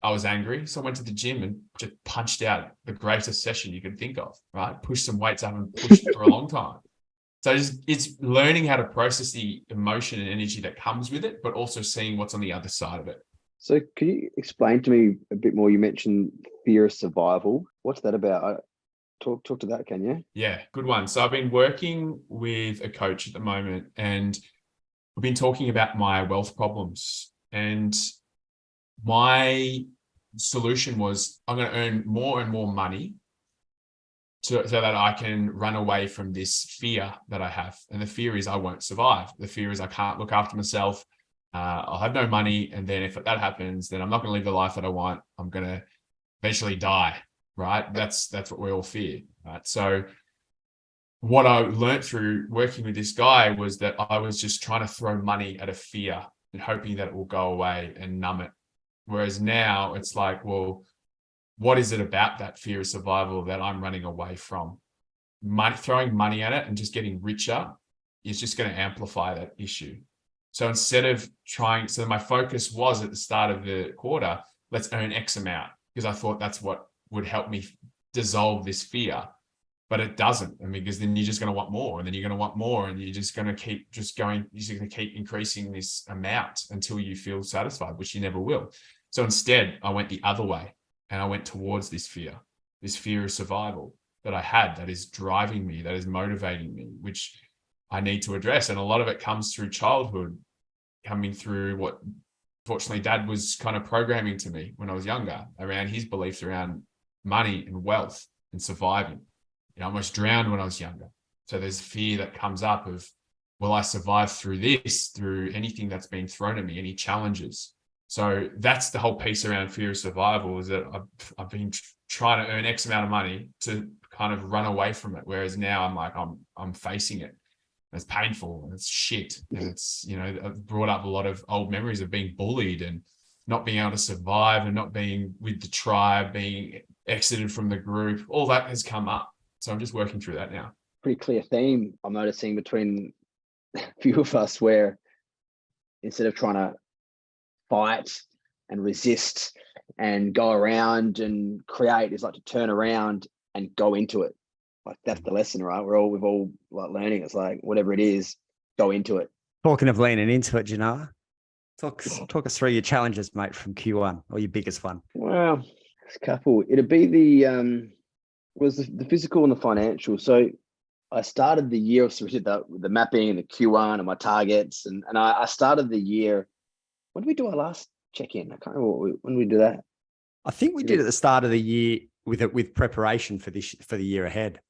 I was angry. So I went to the gym and just punched out the greatest session you could think of, right? Pushed some weights up and pushed for a long time. So it's learning how to process the emotion and energy that comes with it, but also seeing what's on the other side of it. So can you explain to me a bit more? You mentioned fear of survival. What's that about? Talk to that, can you? Yeah, good one. So I've been working with a coach at the moment, and we've been talking about my wealth problems. And my solution was I'm going to earn more and more money so that I can run away from this fear that I have. And the fear is I won't survive. The fear is I can't look after myself. I'll have no money. And then if that happens, then I'm not going to live the life that I want. I'm going to eventually die, right? That's what we all fear, right? So what I learned through working with this guy was that I was just trying to throw money at a fear and hoping that it will go away and numb it. Whereas now it's like, well, what is it about that fear of survival that I'm running away from? Throwing money at it and just getting richer is just going to amplify that issue. So instead of so my focus was at the start of the quarter, let's earn X amount, because I thought that's what would help me dissolve this fear. But it doesn't. Because then you're just going to want more, and then you're going to want more, and you're just going to keep you're just going to keep increasing this amount until you feel satisfied, which you never will. So instead, I went the other way. And I went towards this fear of survival that I had, that is driving me, that is motivating me, which I need to address. And a lot of it comes through childhood, coming through what, fortunately, Dad was kind of programming to me when I was younger around his beliefs around money and wealth and surviving. I almost drowned when I was younger. So there's fear that comes up of, will I survive through this, through anything that's been thrown at me, any challenges? So that's the whole piece around fear of survival, is that I've been trying to earn X amount of money to kind of run away from it. Whereas now I'm like, I'm facing it. It's painful and it's shit. And it's, I've brought up a lot of old memories of being bullied and not being able to survive and not being with the tribe, being exited from the group. All that has come up. So I'm just working through that now. Pretty clear theme I'm noticing between a few of us, where instead of trying to fight and resist and go around and create, is like to turn around and go into it. Like that's the lesson, right? We've all like learning. It's like whatever it is, go into it. Talking of leaning into it, Janoah, talk us through your challenges, mate, from Q1, or your biggest one. Well, there's a couple. It'd be the physical and the financial. So I started the year, so we did the mapping and the Q1 and my targets, and I started the year. When did we do our last check-in? I can't remember when we do that. I think we did at the start of the year with preparation for the year ahead.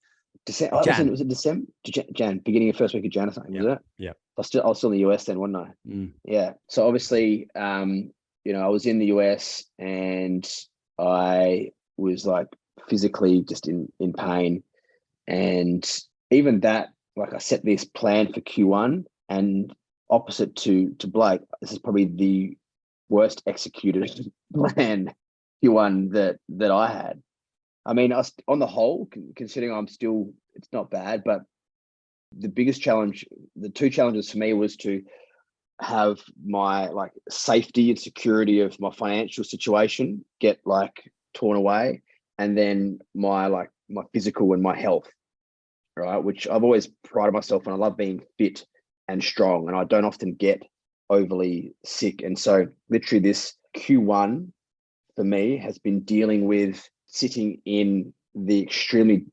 December. Was it December? Jan, beginning of first week of Jan or something, was it? Yeah. I was still in the US then, wasn't I? Mm. Yeah. So obviously, I was in the US and I was like physically just in pain. And even that, like I set this plan for Q1, and opposite to Blake, this is probably the worst executed plan Q1 that I had. I mean, on the whole, considering it's not bad, but the biggest challenge, the two challenges for me was to have my like safety and security of my financial situation get like torn away, and then my physical and my health, right? Which I've always prided myself on. I love being fit and strong, and I don't often get overly sick. And so literally this Q1 for me has been dealing with sitting in the extremely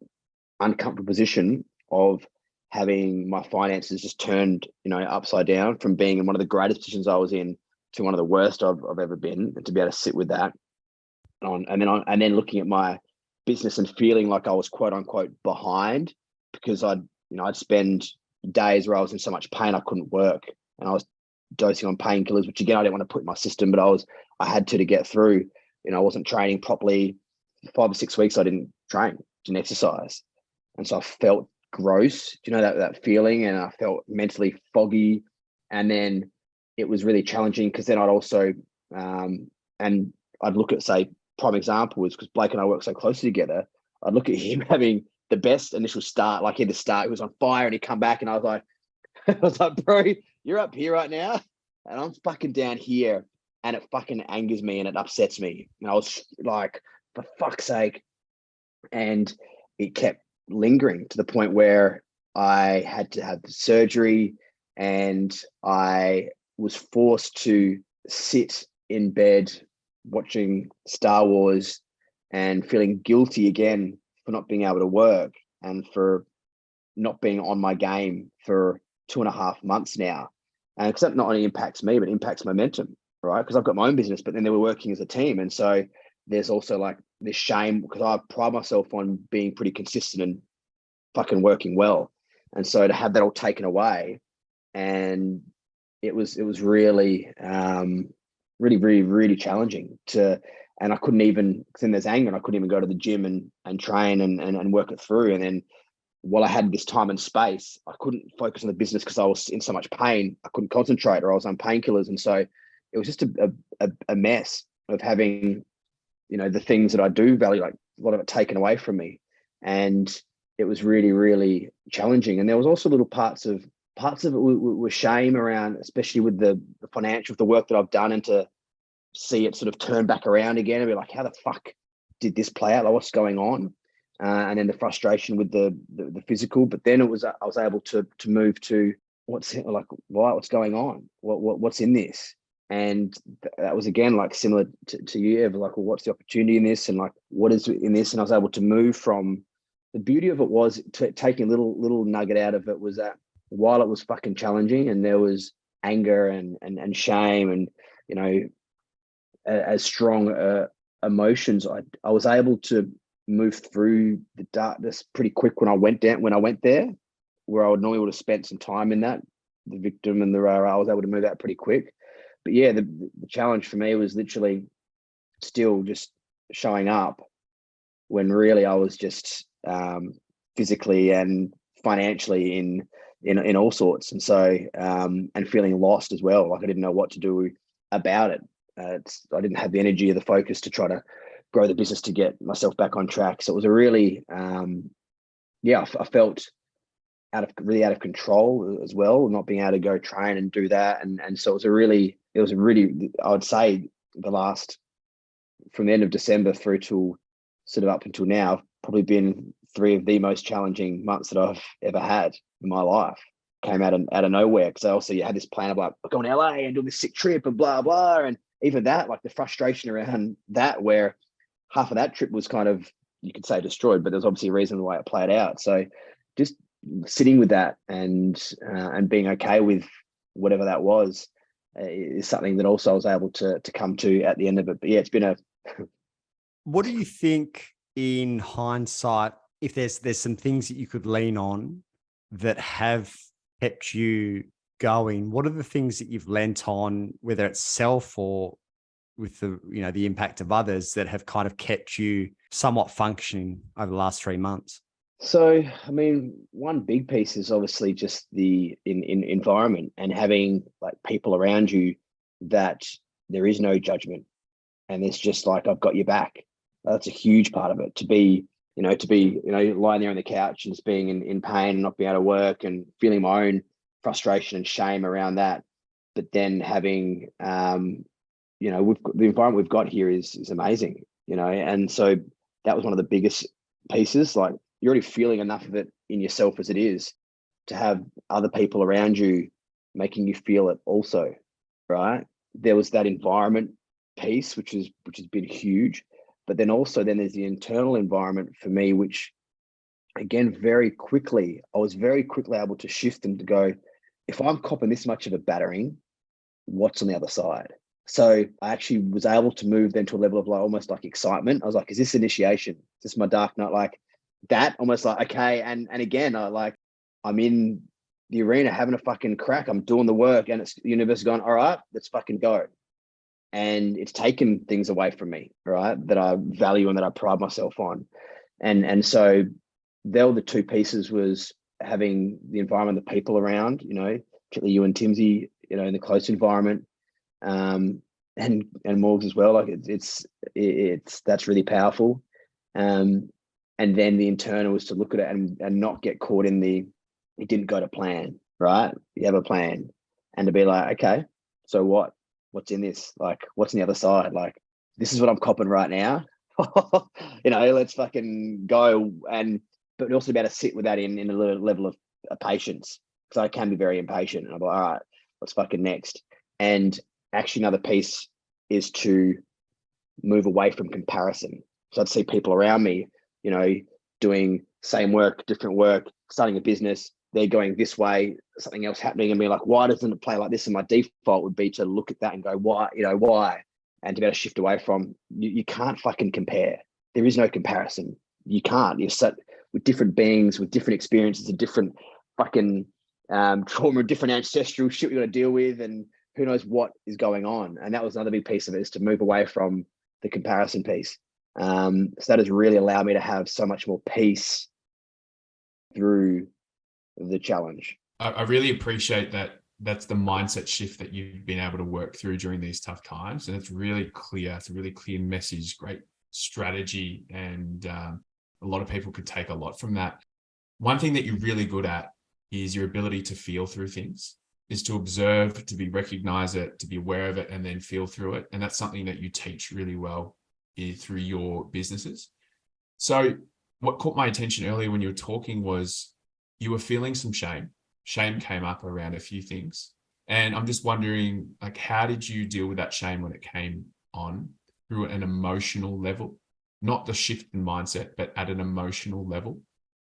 uncomfortable position of having my finances just turned, upside down, from being in one of the greatest positions I was in to one of the worst I've ever been, and to be able to sit with that and then looking at my business and feeling like I was quote unquote behind, because I'd spend days where I was in so much pain I couldn't work, and I was dosing on painkillers, which again I didn't want to put in my system, but I had to get through. I wasn't training properly. 5 or 6 weeks I didn't train, didn't exercise, and so I felt gross. Do you know that feeling? And I felt mentally foggy, and then it was really challenging because then I'd also and I'd look at, say, prime example is because Blake and I work so closely together. I'd look at him having the best initial start, like he had to start, he was on fire, and he'd come back, and I was like, bro, you're up here right now, and I'm fucking down here, and it fucking angers me and it upsets me. And I was like, for fuck's sake. And it kept lingering to the point where I had to have surgery, and I was forced to sit in bed watching Star Wars and feeling guilty again for not being able to work and for not being on my game for 2.5 months now. And because that not only impacts me, but impacts MoMENtum, right? Because I've got my own business, but then they were working as a team. And so there's also like this shame, because I pride myself on being pretty consistent and fucking working well. And so to have that all taken away, and it was really, really challenging and I couldn't even, then there's anger, and I couldn't even go to the gym and train and work it through. And then while I had this time and space, I couldn't focus on the business because I was in so much pain. I couldn't concentrate, or I was on painkillers. And so it was just a mess of having, the things that I do value, like a lot of it taken away from me. And it was really, really challenging. And there was also little parts of it were shame around, especially with the financial, the work that I've done, and to see it sort of turn back around again and be like, how the fuck did this play out? Like, what's going on? And then the frustration with the physical. But then I was able to move to what's going on? What's in this? And that was again like similar to you, Ev, like, well, what's the opportunity in this, and like what is in this? And I was able to move from, the beauty of it was taking a little nugget out of it was that while it was fucking challenging and there was anger and shame and as strong emotions, I was able to move through the darkness pretty quick when I went there, where I would normally would have spent some time in that, the victim and the I was able to move that pretty quick. But yeah, the challenge for me was literally still just showing up when really I was just physically and financially in all sorts. And so and feeling lost as well, like I didn't know what to do about it. I didn't have the energy or the focus to try to grow the business to get myself back on track. So it was a really I felt out of control as well, not being able to go train and do that. And so it was a really, I would say the last, from the end of December through to sort of up until now, probably been 3 of the most challenging months that I've ever had in my life. Came out of nowhere, because also you had this plan of like, I'm going to LA and doing this sick trip and blah, blah. And even that, like the frustration around that, where half of that trip was kind of, you could say destroyed, but there's obviously a reason why it played out. So just sitting with that and being okay with whatever that was is something that also I was able to come to at the end of it. But yeah, it's been a. What do you think in hindsight, if there's some things that you could lean on that have kept you going? What are the things that you've lent on, whether it's self or with the impact of others, that have kind of kept you somewhat functioning over the last 3 months? So, I mean, one big piece is obviously just the environment, and having like people around you that there is no judgment, and it's just like, I've got your back. That's a huge part of it. To be, to be, lying there on the couch and just being in pain and not being able to work and feeling my own frustration and shame around that. But then having, the environment we've got here is amazing, and so that was one of the biggest pieces. Like, you're already feeling enough of it in yourself as it is, to have other people around you making you feel it also, right? There was that environment piece, which has been huge. But then there's the internal environment for me, which again, I was very quickly able to shift and to go, if I'm copping this much of a battering, what's on the other side? So I actually was able to move then to a level of like almost like excitement. I was like, is this initiation? Is this my dark night? Like that, almost like, okay. And again, I'm in the arena having a fucking crack. I'm doing the work, and the universe is going, all right, let's fucking go. And it's taken things away from me, right, that I value and that I pride myself on. And so there were the two pieces, was having the environment, the people around, particularly you and Timsy, in the close environment, and Morgs as well. Like it's that's really powerful. And then the internal was to look at it and not get caught in it didn't go to plan, right? You have a plan, and to be like, okay, so what? What's in this? Like, what's on the other side? Like, this is what I'm copping right now. Let's fucking go. But also be able to sit with that in a level of patience, because I can be very impatient. And I'm like, all right, what's fucking next? And actually, another piece is to move away from comparison. So I'd see people around me, doing same work, different work, starting a business. They're going this way, something else happening, and be like, why doesn't it play like this? And my default would be to look at that and go, why, why? And to be able to shift away from, you can't fucking compare. There is no comparison. You can't. You're set with different beings, with different experiences, and different fucking trauma, different ancestral shit we got to deal with, and who knows what is going on. And that was another big piece of it, is to move away from the comparison piece. So that has really allowed me to have so much more peace through the challenge. I really appreciate that. That's the mindset shift that you've been able to work through during these tough times. And it's really clear. It's a really clear message, great strategy. And a lot of people could take a lot from that. One thing that you're really good at is your ability to feel through things, is to observe, to recognize it, to be aware of it, and then feel through it. And that's something that you teach really well through your businesses. So what caught my attention earlier when you were talking was you were feeling some shame. Shame came up around a few things. And I'm just wondering, like, how did you deal with that shame when it came on through an emotional level? Not the shift in mindset, but at an emotional level,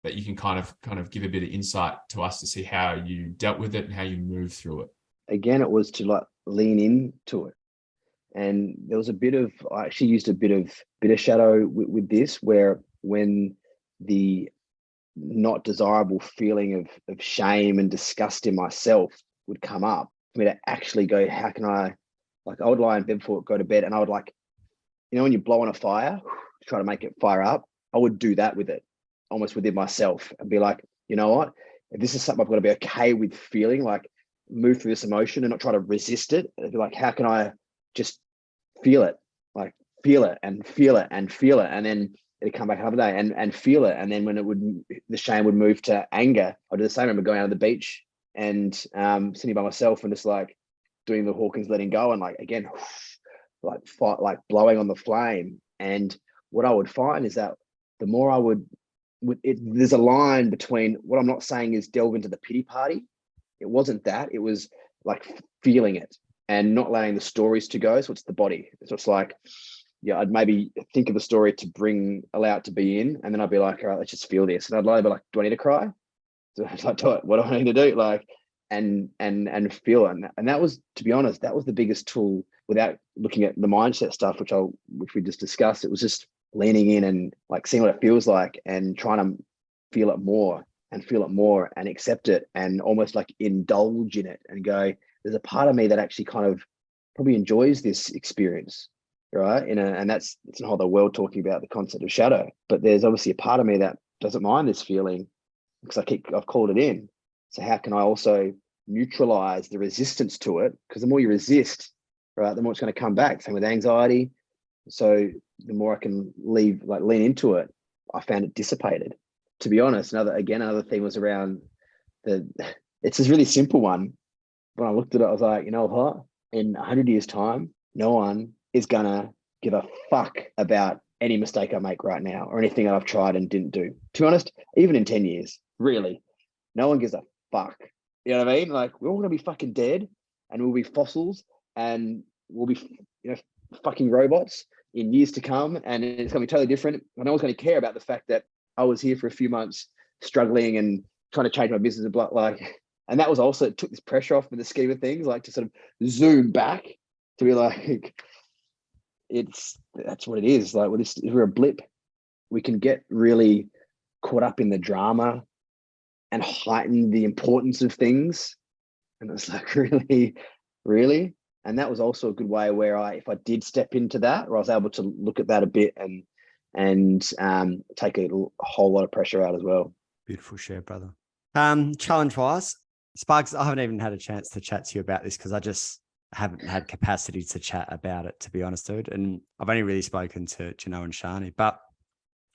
that you can kind of give a bit of insight to us to see how you dealt with it and how you moved through it. Again, it was to like lean into it. And there was I actually used a bit of shadow with this, where when the not desirable feeling of shame and disgust in myself would come up, for me to actually go, how can I would lie in bed before I go to bed, and I would when you blow on a fire to try to make it fire up, I would do that with it, almost within myself, and be like, you know what, if this is something I've got to be okay with feeling, like move through this emotion and not try to resist it. It'd be like, how can I just feel it, like feel it and feel it and feel it, and then it'd come back another day and feel it. And then when the shame would move to anger, I'd do the same. I remember going out on the beach and sitting by myself and just like doing the Hawkins letting go, and like, again, like fight, like blowing on the flame. And what I would find is that the more I would there's a line between what I'm not saying is delve into the pity party. It wasn't that. It was like feeling it and not allowing the stories to go. So it's the body. So it's like, yeah, I'd maybe think of a story to allow it to be in, and then I'd be like, all right, let's just feel this. And I'd be like, do I need to cry? So I'd like, what do I need to do? Like, and feel it. And that was, to be honest, that was the biggest tool, without looking at the mindset stuff, which we just discussed. It was just leaning in and like seeing what it feels like and trying to feel it more and accept it and almost like indulge in it and go, there's a part of me that actually kind of probably enjoys this experience. Right. And it's a whole other world talking about the concept of shadow, but there's obviously a part of me that doesn't mind this feeling because I've called it in. So how can I also neutralize the resistance to it? Because the more you resist, right, the more it's going to come back. Same with anxiety. So the more I can lean into it, I found it dissipated. To be honest, another thing was around it's this really simple one. When I looked at it, I was like, you know what? In 100 years' time, no one is gonna give a fuck about any mistake I make right now or anything that I've tried and didn't do. To be honest, even in 10 years, really, no one gives a fuck. You know what I mean? Like, we're all gonna be fucking dead, and we'll be fossils, and we'll be, fucking robots in years to come, and it's gonna be totally different. And no one's gonna care about the fact that I was here for a few months struggling and trying to change my business and and that was also, it took this pressure off in the scheme of things, like to sort of zoom back to be like, that's what it is. Like, we're a blip. We can get really caught up in the drama and heighten the importance of things. And it's like, really, really. And that was also a good way where if I did step into that, where I was able to look at that a bit and take a whole lot of pressure out as well. Beautiful share, brother. Challenge wise, Sparks, I haven't even had a chance to chat to you about this because I just haven't had capacity to chat about it, to be honest, dude. And I've only really spoken to Janoah and Shani, but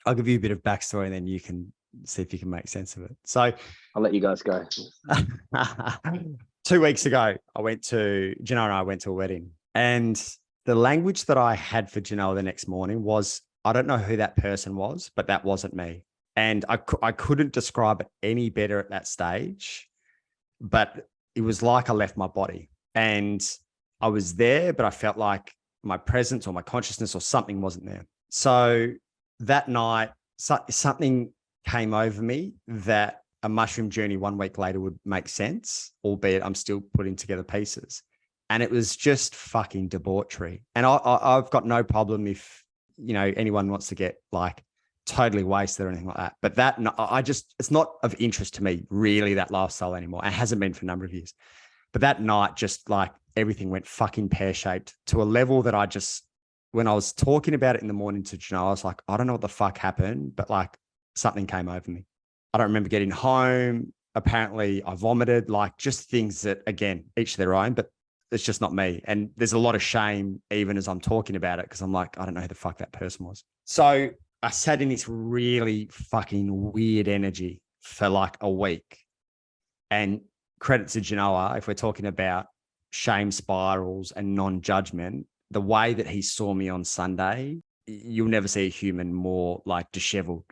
I'll give you a bit of backstory and then you can see if you can make sense of it. So I'll let you guys go. 2 weeks ago, Janoah and I went to a wedding, and the language that I had for Janoah the next morning was, I don't know who that person was, but that wasn't me. And I couldn't describe it any better at that stage, but it was like I left my body and I was there, but I felt like my presence or my consciousness or something wasn't there. So that night, something came over me that a mushroom journey 1 week later would make sense, albeit I'm still putting together pieces. And it was just fucking debauchery. And I've got no problem if, anyone wants to get like totally wasted or anything like that. But it's not of interest to me, really, that lifestyle anymore. It hasn't been for a number of years. But that night, just like everything went fucking pear-shaped to a level that when I was talking about it in the morning to Janoah, I was like, I don't know what the fuck happened, but like something came over me. I don't remember getting home. Apparently I vomited, like just things that, again, each to their own, but it's just not me. And there's a lot of shame even as I'm talking about it, because I'm like, I don't know who the fuck that person was. So I sat in this really fucking weird energy for like a week. And credit to Janoah, if we're talking about shame spirals and non-judgment, the way that he saw me on Sunday, you'll never see a human more like disheveled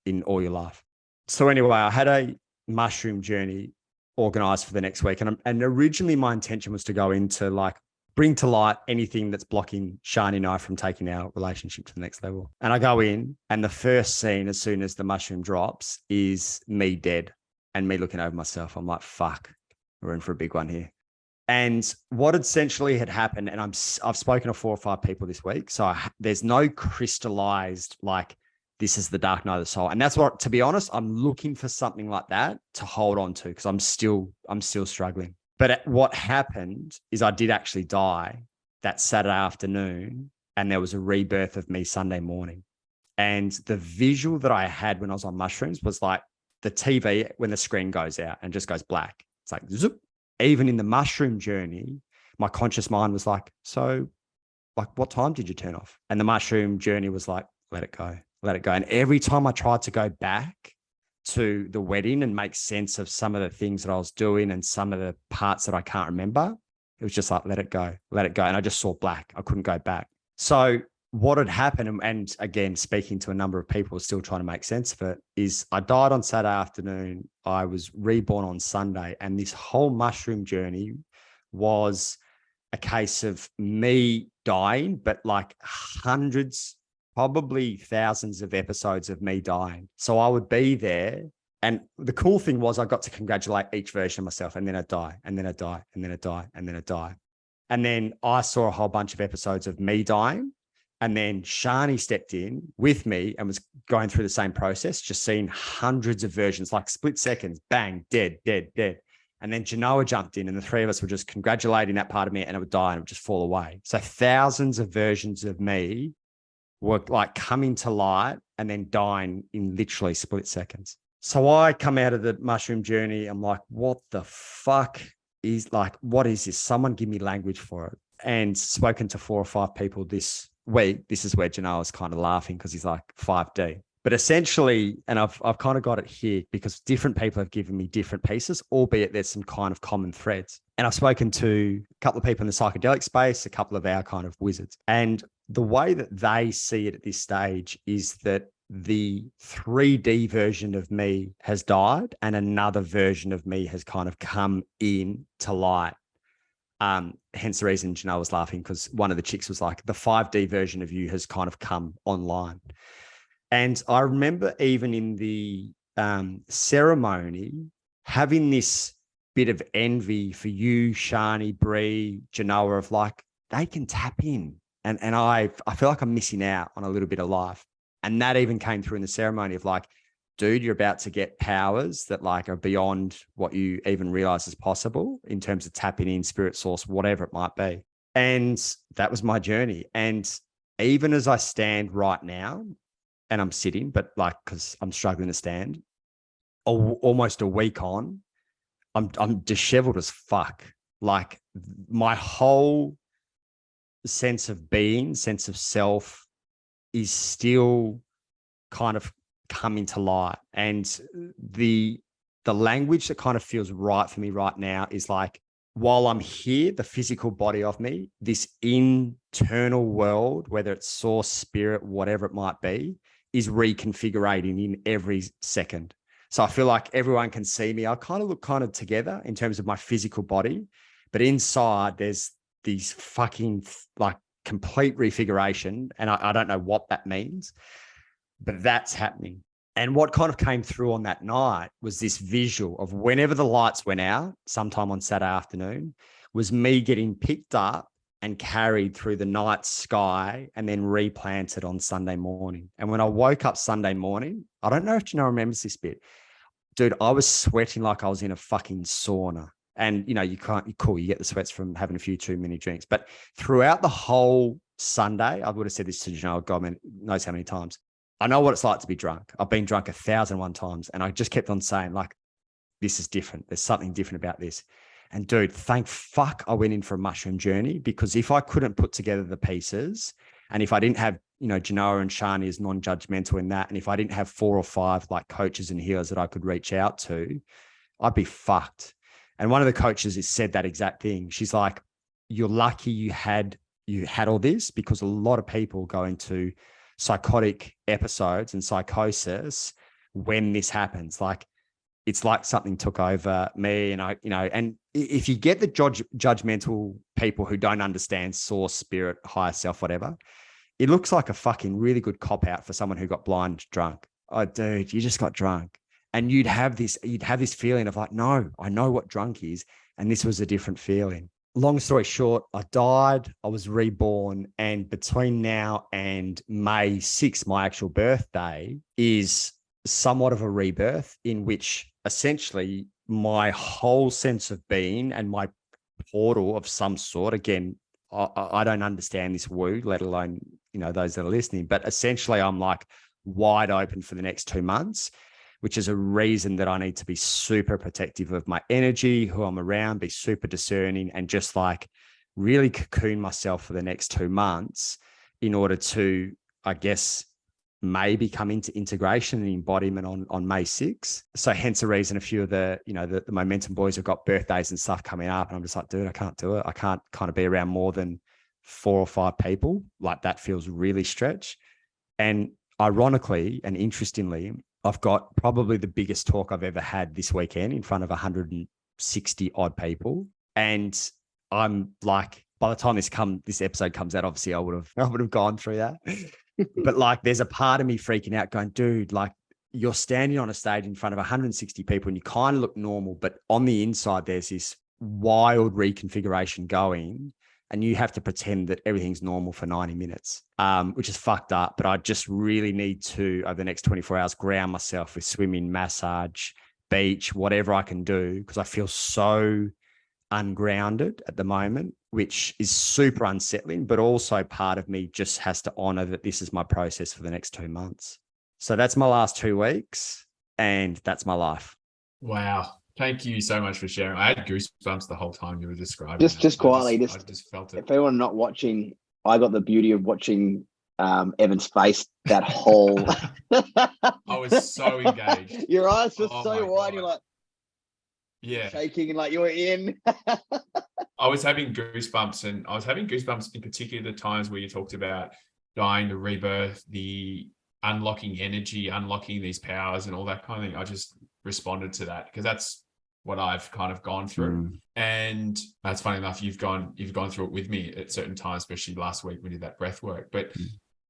in all your life. So anyway, I had a mushroom journey organized for the next week. And originally my intention was to go into like, bring to light anything that's blocking Shani and I from taking our relationship to the next level. And I go in, and the first scene, as soon as the mushroom drops, is me dead and me looking over myself. I'm like, fuck, we're in for a big one here. And what essentially had happened, and I've spoken to 4 or 5 people this week, so there's no crystallized, like, this is the dark night of the soul. And that's what, to be honest, I'm looking for something like that to hold on to, because I'm still struggling. But what happened is I did actually die that Saturday afternoon, and there was a rebirth of me Sunday morning. And the visual that I had when I was on mushrooms was like the TV when the screen goes out and just goes black. It's like, zoop. Even in the mushroom journey, my conscious mind was like, so like, what time did you turn off? And the mushroom journey was like, let it go, let it go. And every time I tried to go back to the wedding and make sense of some of the things that I was doing and some of the parts that I can't remember, it was just like, let it go, let it go. And I just saw black. I couldn't go back. So what had happened, and again, speaking to a number of people still trying to make sense of it, is I died on Saturday afternoon. I was reborn on Sunday. And this whole mushroom journey was a case of me dying, but like hundreds, probably thousands of episodes of me dying. So I would be there. And the cool thing was I got to congratulate each version of myself, and then I'd die, and then I'd die, and then I'd die, and then I'd die. And then I saw a whole bunch of episodes of me dying. And then Shani stepped in with me and was going through the same process, just seeing hundreds of versions, like split seconds, bang, dead, dead, dead. And then Janoah jumped in, and the 3 of us were just congratulating that part of me, and it would die and it would just fall away. So thousands of versions of me were like coming to light and then dying in literally split seconds. So I come out of the mushroom journey. I'm like, what the fuck is, like, what is this? Someone give me language for it. And spoken to 4 or 5 people this week. This is where Janoah was kind of laughing, because he's like 5D. But essentially, and I've kind of got it here because different people have given me different pieces, albeit there's some kind of common threads. And I've spoken to a couple of people in the psychedelic space, a couple of our kind of wizards. And the way that they see it at this stage is that the 3D version of me has died and another version of me has kind of come in to light. Hence the reason Janoah was laughing, because one of the chicks was like, the 5D version of you has kind of come online. And I remember even in the ceremony having this bit of envy for you, Shani, Bree, Janoah, of like, they can tap in. And I feel like I'm missing out on a little bit of life. And that even came through in the ceremony of like, dude, you're about to get powers that like are beyond what you even realize is possible in terms of tapping in, spirit source, whatever it might be. And that was my journey. And even as I stand right now, and I'm sitting, but like, because I'm struggling to stand, almost a week on, I'm disheveled as fuck. Like my whole sense of being, sense of self is still kind of coming to light. And the language that kind of feels right for me right now is like, while I'm here, the physical body of me, this internal world, whether it's source, spirit, whatever it might be, is reconfiguring in every second. So I feel like everyone can see me. I kind of look kind of together in terms of my physical body, but inside there's these fucking like complete refiguration. And I don't know what that means, but that's happening. And what kind of came through on that night was this visual of whenever the lights went out, sometime on Saturday afternoon, was me getting picked up and carried through the night sky and then replanted on Sunday morning. And when I woke up Sunday morning, I don't know if Janoah remembers this bit, dude, I was sweating like I was in a fucking sauna. And, you know, you get the sweats from having a few too many drinks. But throughout the whole Sunday, I would have said this to Janoah, God knows how many times, I know what it's like to be drunk. I've been drunk 1,001 times. And I just kept on saying, like, this is different. There's something different about this. And dude, thank fuck I went in for a mushroom journey, because if I couldn't put together the pieces, and if I didn't have, you know, Janoah and Shani as non-judgmental in that, and if I didn't have 4 or 5 like coaches and healers that I could reach out to, I'd be fucked. And one of the coaches has said that exact thing. She's like, you're lucky you had all this, because a lot of people go into psychotic episodes and psychosis when this happens. Like, it's like something took over me, and and if you get the judgmental people who don't understand source, spirit, higher self, whatever, it looks like a fucking really good cop out for someone who got blind drunk. Oh, dude, you just got drunk. And you'd have this feeling of like, no, I know what drunk is. And this was a different feeling. Long story short, I died, I was reborn. And between now and May 6th, my actual birthday, is somewhat of a rebirth in which essentially my whole sense of being and my portal of some sort, again, I don't understand this woo, let alone, you know, those that are listening, but essentially I'm like wide open for the next 2 months, which is a reason that I need to be super protective of my energy, who I'm around, be super discerning, and just like really cocoon myself for the next 2 months in order to, I guess, maybe come into integration and embodiment on May 6th. So hence the reason a few of the MoMENtum boys have got birthdays and stuff coming up. And I'm just like, dude, I can't do it. I can't kind of be around more than 4 or 5 people. Like, that feels really stretched. And ironically and interestingly, I've got probably the biggest talk I've ever had this weekend in front of 160 odd people. And I'm like, by the time this episode comes out, obviously I would have gone through that. But like, there's a part of me freaking out going, dude, like, you're standing on a stage in front of 160 people and you kind of look normal, but on the inside, there's this wild reconfiguration going, and you have to pretend that everything's normal for 90 minutes, which is fucked up. But I just really need to, over the next 24 hours, ground myself with swimming, massage, beach, whatever I can do, because I feel so ungrounded at the moment, which is super unsettling, but also part of me just has to honor that this is my process for the next 2 months. So that's my last 2 weeks, and that's my life. Wow. Thank you so much for sharing. I had goosebumps the whole time you were describing. Just quietly, I just felt it. If anyone not watching, I got the beauty of watching Evan's face that whole. I was so engaged. Your eyes were Oh so my wide. God. You're like, Yeah. shaking and like you were in. I was having goosebumps, and I was having goosebumps in particular the times where you talked about dying, the rebirth, the unlocking energy, unlocking these powers and all that kind of thing. I just responded to that because that's what I've kind of gone through. And that's funny enough, you've gone through it with me at certain times, especially last week we did that breath work. But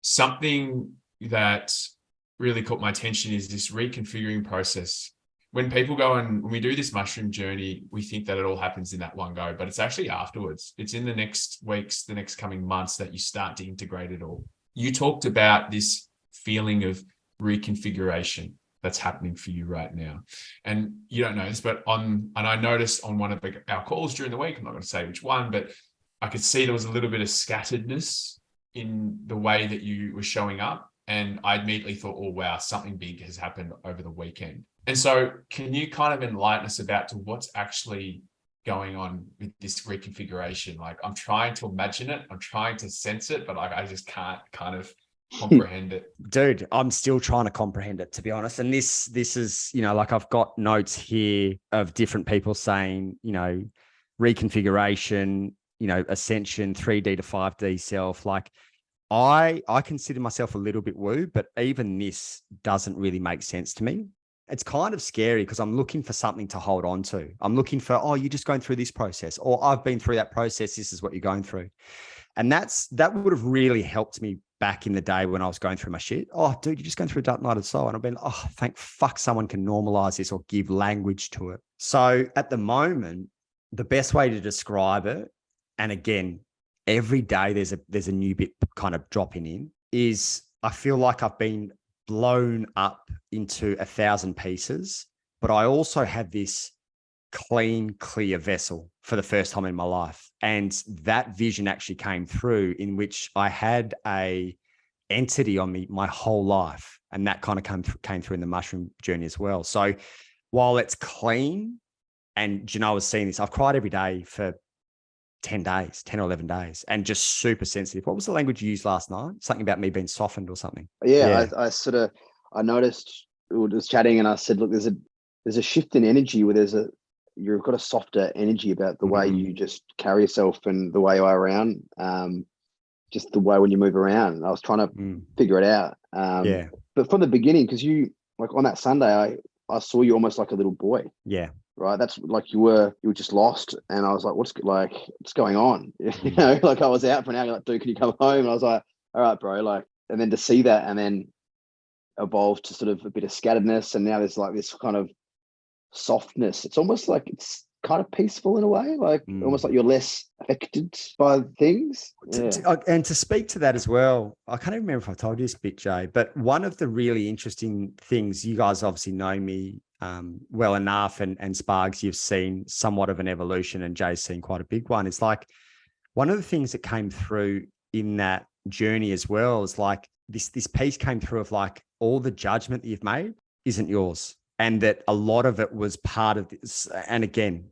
something that really caught my attention is this reconfiguring process. When people go and when we do this mushroom journey, we think that it all happens in that one go, but it's actually afterwards. It's in the next weeks, the next coming months that you start to integrate it all. You talked about this feeling of reconfiguration that's happening for you right now. And you don't know this, but and I noticed on one of our calls during the week, I'm not going to say which one, but I could see there was a little bit of scatteredness in the way that you were showing up. And I immediately thought, oh, wow, something big has happened over the weekend. And so can you kind of enlighten us about to what's actually going on with this reconfiguration? Like, I'm trying to imagine it, I'm trying to sense it, but I just can't kind of comprehend it. Dude, I'm still trying to comprehend it, to be honest. And this is, like I've got notes here of different people saying, reconfiguration, ascension, 3D to 5D self. Like I consider myself a little bit woo, but even this doesn't really make sense to me. It's kind of scary because I'm looking for something to hold on to. I'm looking for, oh, you're just going through this process, or I've been through that process. This is what you're going through. And that would have really helped me back in the day when I was going through my shit. Oh, dude, you're just going through a dark night of the soul. And I've been, oh, thank fuck someone can normalize this or give language to it. So at the moment, the best way to describe it, and again, every day there's a new bit kind of dropping in, is I feel like I've been blown up into 1,000 pieces, but I also have this clean, clear vessel for the first time in my life. And that vision actually came through in which I had a entity on me my whole life. And that kind of came through in the mushroom journey as well. So while it's clean, and Janoah was seeing this, I've cried every day for 10 or 11 days, and just super sensitive. What was the language you used last night? Something about me being softened or something. Yeah. I noticed, we were just chatting and I said, look, there's a shift in energy where you've got a softer energy about the way you just carry yourself and the way you are around, just the way when you move around. And I was trying to figure it out. But from the beginning, because you, like on that Sunday, I saw you almost like a little boy. Yeah. Right. That's like you were just lost. And I was like, what's going on? Like I was out for an hour, you're like, dude, can you come home? And I was like, all right, bro. Like, and then to see that and then evolve to sort of a bit of scatteredness. And now there's like this kind of softness. It's almost like it's kind of peaceful in a way, like almost like you're less affected by things. And to speak to that as well, I can't even remember if I told you this bit, Jay, but one of the really interesting things, you guys obviously know me well enough, and Sparks, you've seen somewhat of an evolution, and Jay's seen quite a big one. It's like one of the things that came through in that journey as well is like this piece came through of like all the judgment that you've made isn't yours. And that a lot of it was part of this. And again,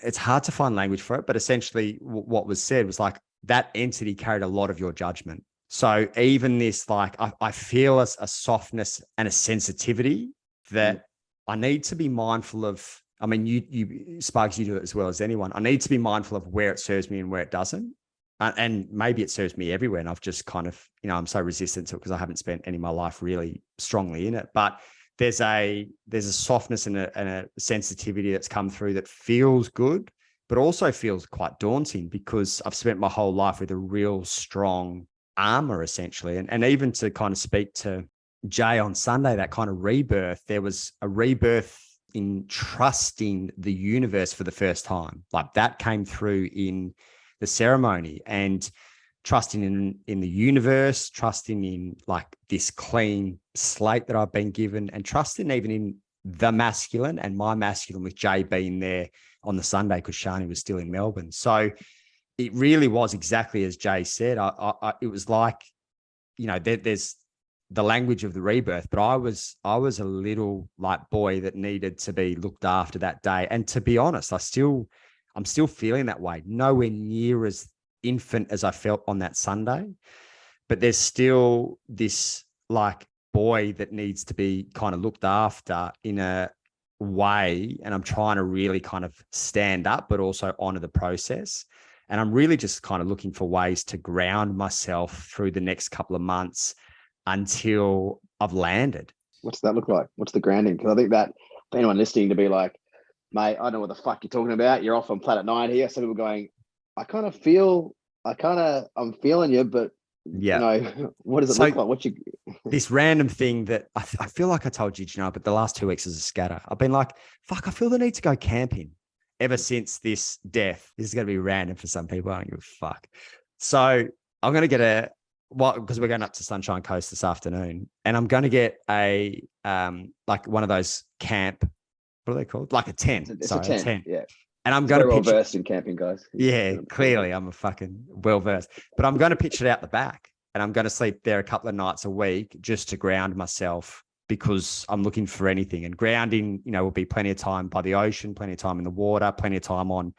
it's hard to find language for it, but essentially what was said was like that entity carried a lot of your judgment. So even this, like, I feel a softness and a sensitivity that I need to be mindful of. I mean, you Sparks, you do it as well as anyone. I need to be mindful of where it serves me and where it doesn't. And maybe it serves me everywhere. And I've just kind of, I'm so resistant to it because I haven't spent any of my life really strongly in it. But there's a softness and a sensitivity that's come through that feels good, but also feels quite daunting because I've spent my whole life with a real strong armor, essentially. And even to kind of speak to Jay on Sunday, that kind of rebirth, there was a rebirth in trusting the universe for the first time. Like that came through in the ceremony, and trusting in the universe, trusting in like this clean slate that I've been given, and trusting even in the masculine and my masculine, with Jay being there on the Sunday because Shani was still in Melbourne. So it really was exactly as Jay said. It was like, there's the language of the rebirth, but I was a little like boy that needed to be looked after that day. And to be honest, I'm still feeling that way, nowhere near as infant as I felt on that Sunday. but there's still this like boy that needs to be kind of looked after in a way. And I'm trying to really kind of stand up, but also honor the process. And I'm really just kind of looking for ways to ground myself through the next couple of months until I've landed. What's that look like? What's the grounding? Because I think that for anyone listening to be like, mate, I don't know what the fuck you're talking about. You're off on planet 9 here. Some people going, I'm feeling you, but Yeah. What does it look like? This random thing that I feel like I told you, but the last 2 weeks is a scatter. I've been like, fuck, I feel the need to go camping ever since this death. This is going to be random for some people. I don't give a fuck. So I'm going to get because we're going up to Sunshine Coast this afternoon, and I'm going to get a like one of those camp. What are they called? Like a tent. It's a tent. Yeah. And I'm going to well versed in camping, guys. Yeah, clearly I'm a fucking well versed. But I'm going to pitch it out the back, and I'm going to sleep there a couple of nights a week just to ground myself, because I'm looking for anything. And grounding, will be plenty of time by the ocean, plenty of time in the water, plenty of time on,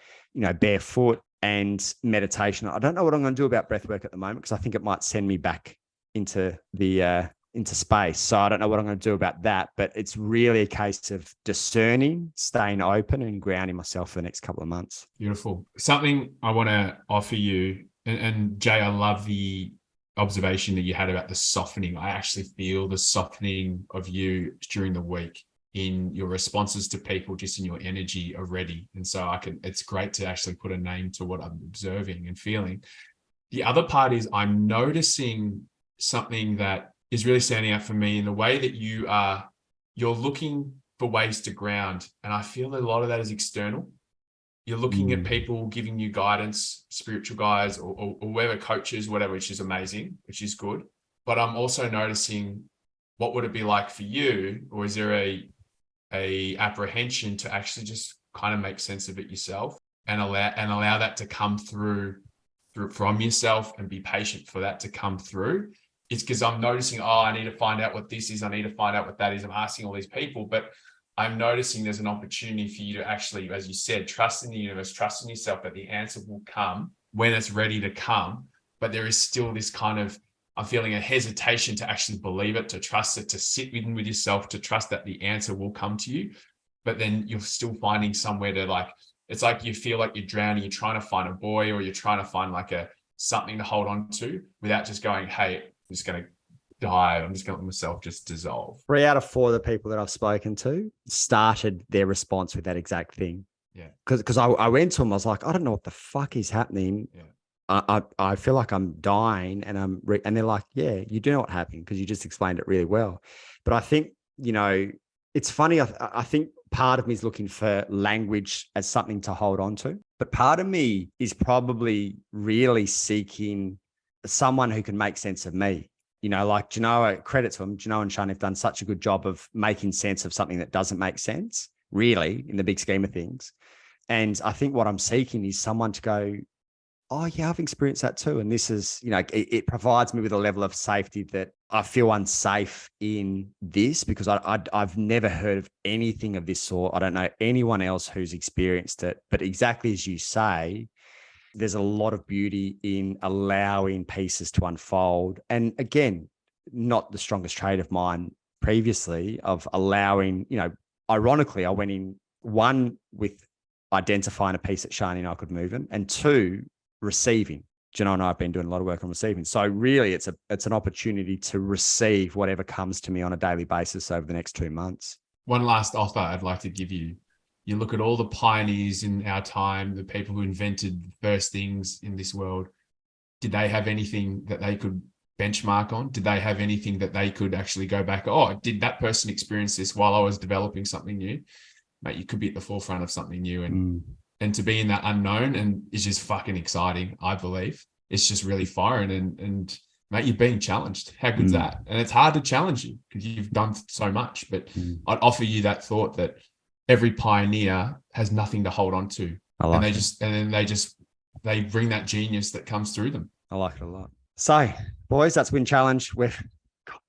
barefoot, and meditation. I don't know what I'm going to do about breath work at the moment, because I think it might send me back into the into space. So I don't know what I'm going to do about that, but it's really a case of discerning, staying open, and grounding myself for the next couple of months. Beautiful. Something I want to offer you, and Jay, I love the observation that you had about the softening. I actually feel the softening of you during the week in your responses to people, just in your energy already. And so it's great to actually put a name to what I'm observing and feeling. The other part is I'm noticing something that is really standing out for me in the way that you're looking for ways to ground. And I feel a lot of that is external. You're looking at people giving you guidance, spiritual guides or whoever, coaches, whatever, which is amazing, which is good. But I'm also noticing, what would it be like for you? Or is there a apprehension to actually just kind of make sense of it yourself and allow that to come through from yourself, and be patient for that to come through? It's because I'm noticing, I need to find out what this is. I need to find out what that is. I'm asking all these people, but I'm noticing there's an opportunity for you to actually, as you said, trust in the universe, trust in yourself that the answer will come when it's ready to come. But there is still this kind of, I'm feeling a hesitation to actually believe it, to trust it, to sit with yourself, to trust that the answer will come to you. But then you're still finding somewhere to it's like you feel like you're drowning, you're trying to find a buoy, or you're trying to find something to hold on to without just going, hey, I'm just going to dive. I'm just going to let myself just dissolve. 3 out of 4 of the people that I've spoken to started their response with that exact thing. Yeah. Because I went to them, I was like, I don't know what the fuck is happening. Yeah. I feel like I'm dying, and and they're like, yeah, you do know what happened, because you just explained it really well. But I think, it's funny. I think part of me is looking for language as something to hold on to, but part of me is probably really seeking someone who can make sense of me. Like Janoah, credit to him, Janoah and Sean have done such a good job of making sense of something that doesn't make sense, really, in the big scheme of things. And I think what I'm seeking is someone to go, oh yeah, I've experienced that too. And this is, it provides me with a level of safety that I feel unsafe in this, because I've never heard of anything of this sort. I don't know anyone else who's experienced it, but exactly as you say, there's a lot of beauty in allowing pieces to unfold. And again, not the strongest trait of mine previously, of allowing, ironically, I went in, 1, with identifying a piece that Shani and I could move in, and 2, receiving. Janoah and I have been doing a lot of work on receiving. So really it's an opportunity to receive whatever comes to me on a daily basis over the next 2 months. One last offer I'd like to give you. You look at all the pioneers in our time, the people who invented the first things in this world. Did they have anything that they could benchmark on? Did they have anything that they could actually go back? Oh, did that person experience this while I was developing something new? Mate, you could be at the forefront of something new, and to be in that unknown, and it's just fucking exciting. I believe it's just really foreign, and mate, you're being challenged. How good's that? And it's hard to challenge you because you've done so much. But I'd offer you that thought that every pioneer has nothing to hold on to. They bring that genius that comes through them. I like it a lot. So, boys, that's Win Challenge. We're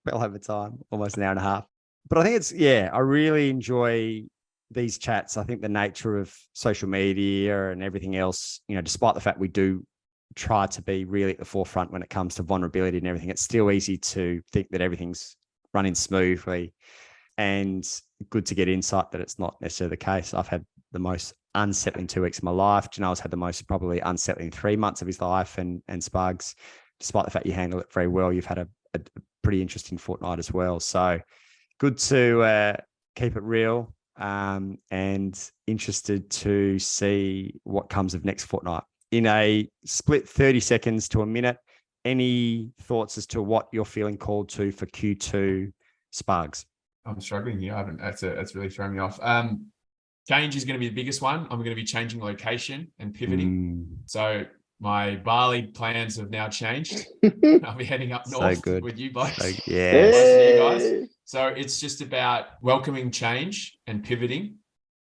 well over time, almost an hour and a half. But I think I really enjoy these chats. I think the nature of social media and everything else, despite the fact we do try to be really at the forefront when it comes to vulnerability and everything. It's still easy to think that everything's running smoothly, and good to get insight that it's not necessarily the case. I've had the most unsettling 2 weeks of my life. Janoah's had the most probably unsettling 3 months of his life, and Spugs, despite the fact you handle it very well, you've had a pretty interesting fortnight as well. So good to keep it real, and interested to see what comes of next fortnight. In a split 30 seconds to a minute, any thoughts as to what you're feeling called to for Q2, Spugs? I'm struggling here. I haven't. That's really thrown me off. Change is going to be the biggest one. I'm going to be changing location and pivoting. So my Bali plans have now changed. I'll be heading up north with you boys. So, you guys. So it's just about welcoming change and pivoting,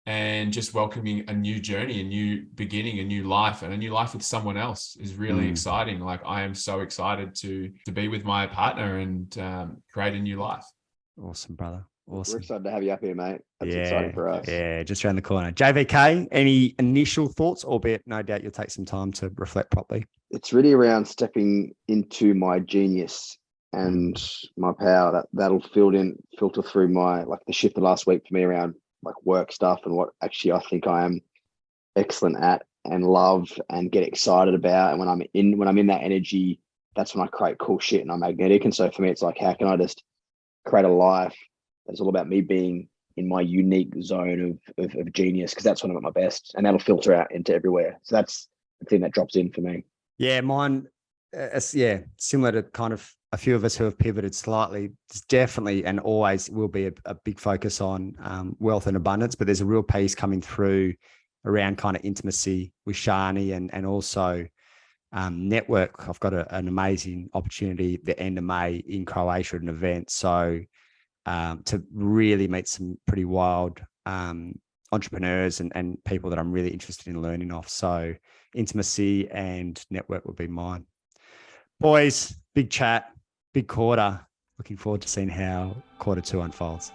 and just welcoming a new journey, a new beginning, a new life, and a new life with someone else is really exciting. Like, I am so excited to be with my partner and create a new life. Awesome, brother. Awesome. We're excited to have you up here, mate. That's exciting for us. Yeah, just around the corner. JVK, any initial thoughts, albeit no doubt you'll take some time to reflect properly? It's really around stepping into my genius and my power. That'll filter through my, like, the shift the last week for me around like work stuff and what actually I think I am excellent at and love and get excited about. And when I'm in that energy, that's when I create cool shit and I'm magnetic. And so for me, it's like, how can I just create a life that's all about me being in my unique zone of genius? Because that's when I'm at my best, and that'll filter out into everywhere. So that's the thing that drops in for me. Yeah, mine, similar to kind of a few of us who have pivoted slightly. It's definitely and always will be a big focus on wealth and abundance, but there's a real piece coming through around kind of intimacy with Shani and also network. I've got an amazing opportunity at the end of May in Croatia at an event. So to really meet some pretty wild entrepreneurs and people that I'm really interested in learning off. So intimacy and network would be mine. Boys, big chat, big quarter. Looking forward to seeing how quarter 2 unfolds.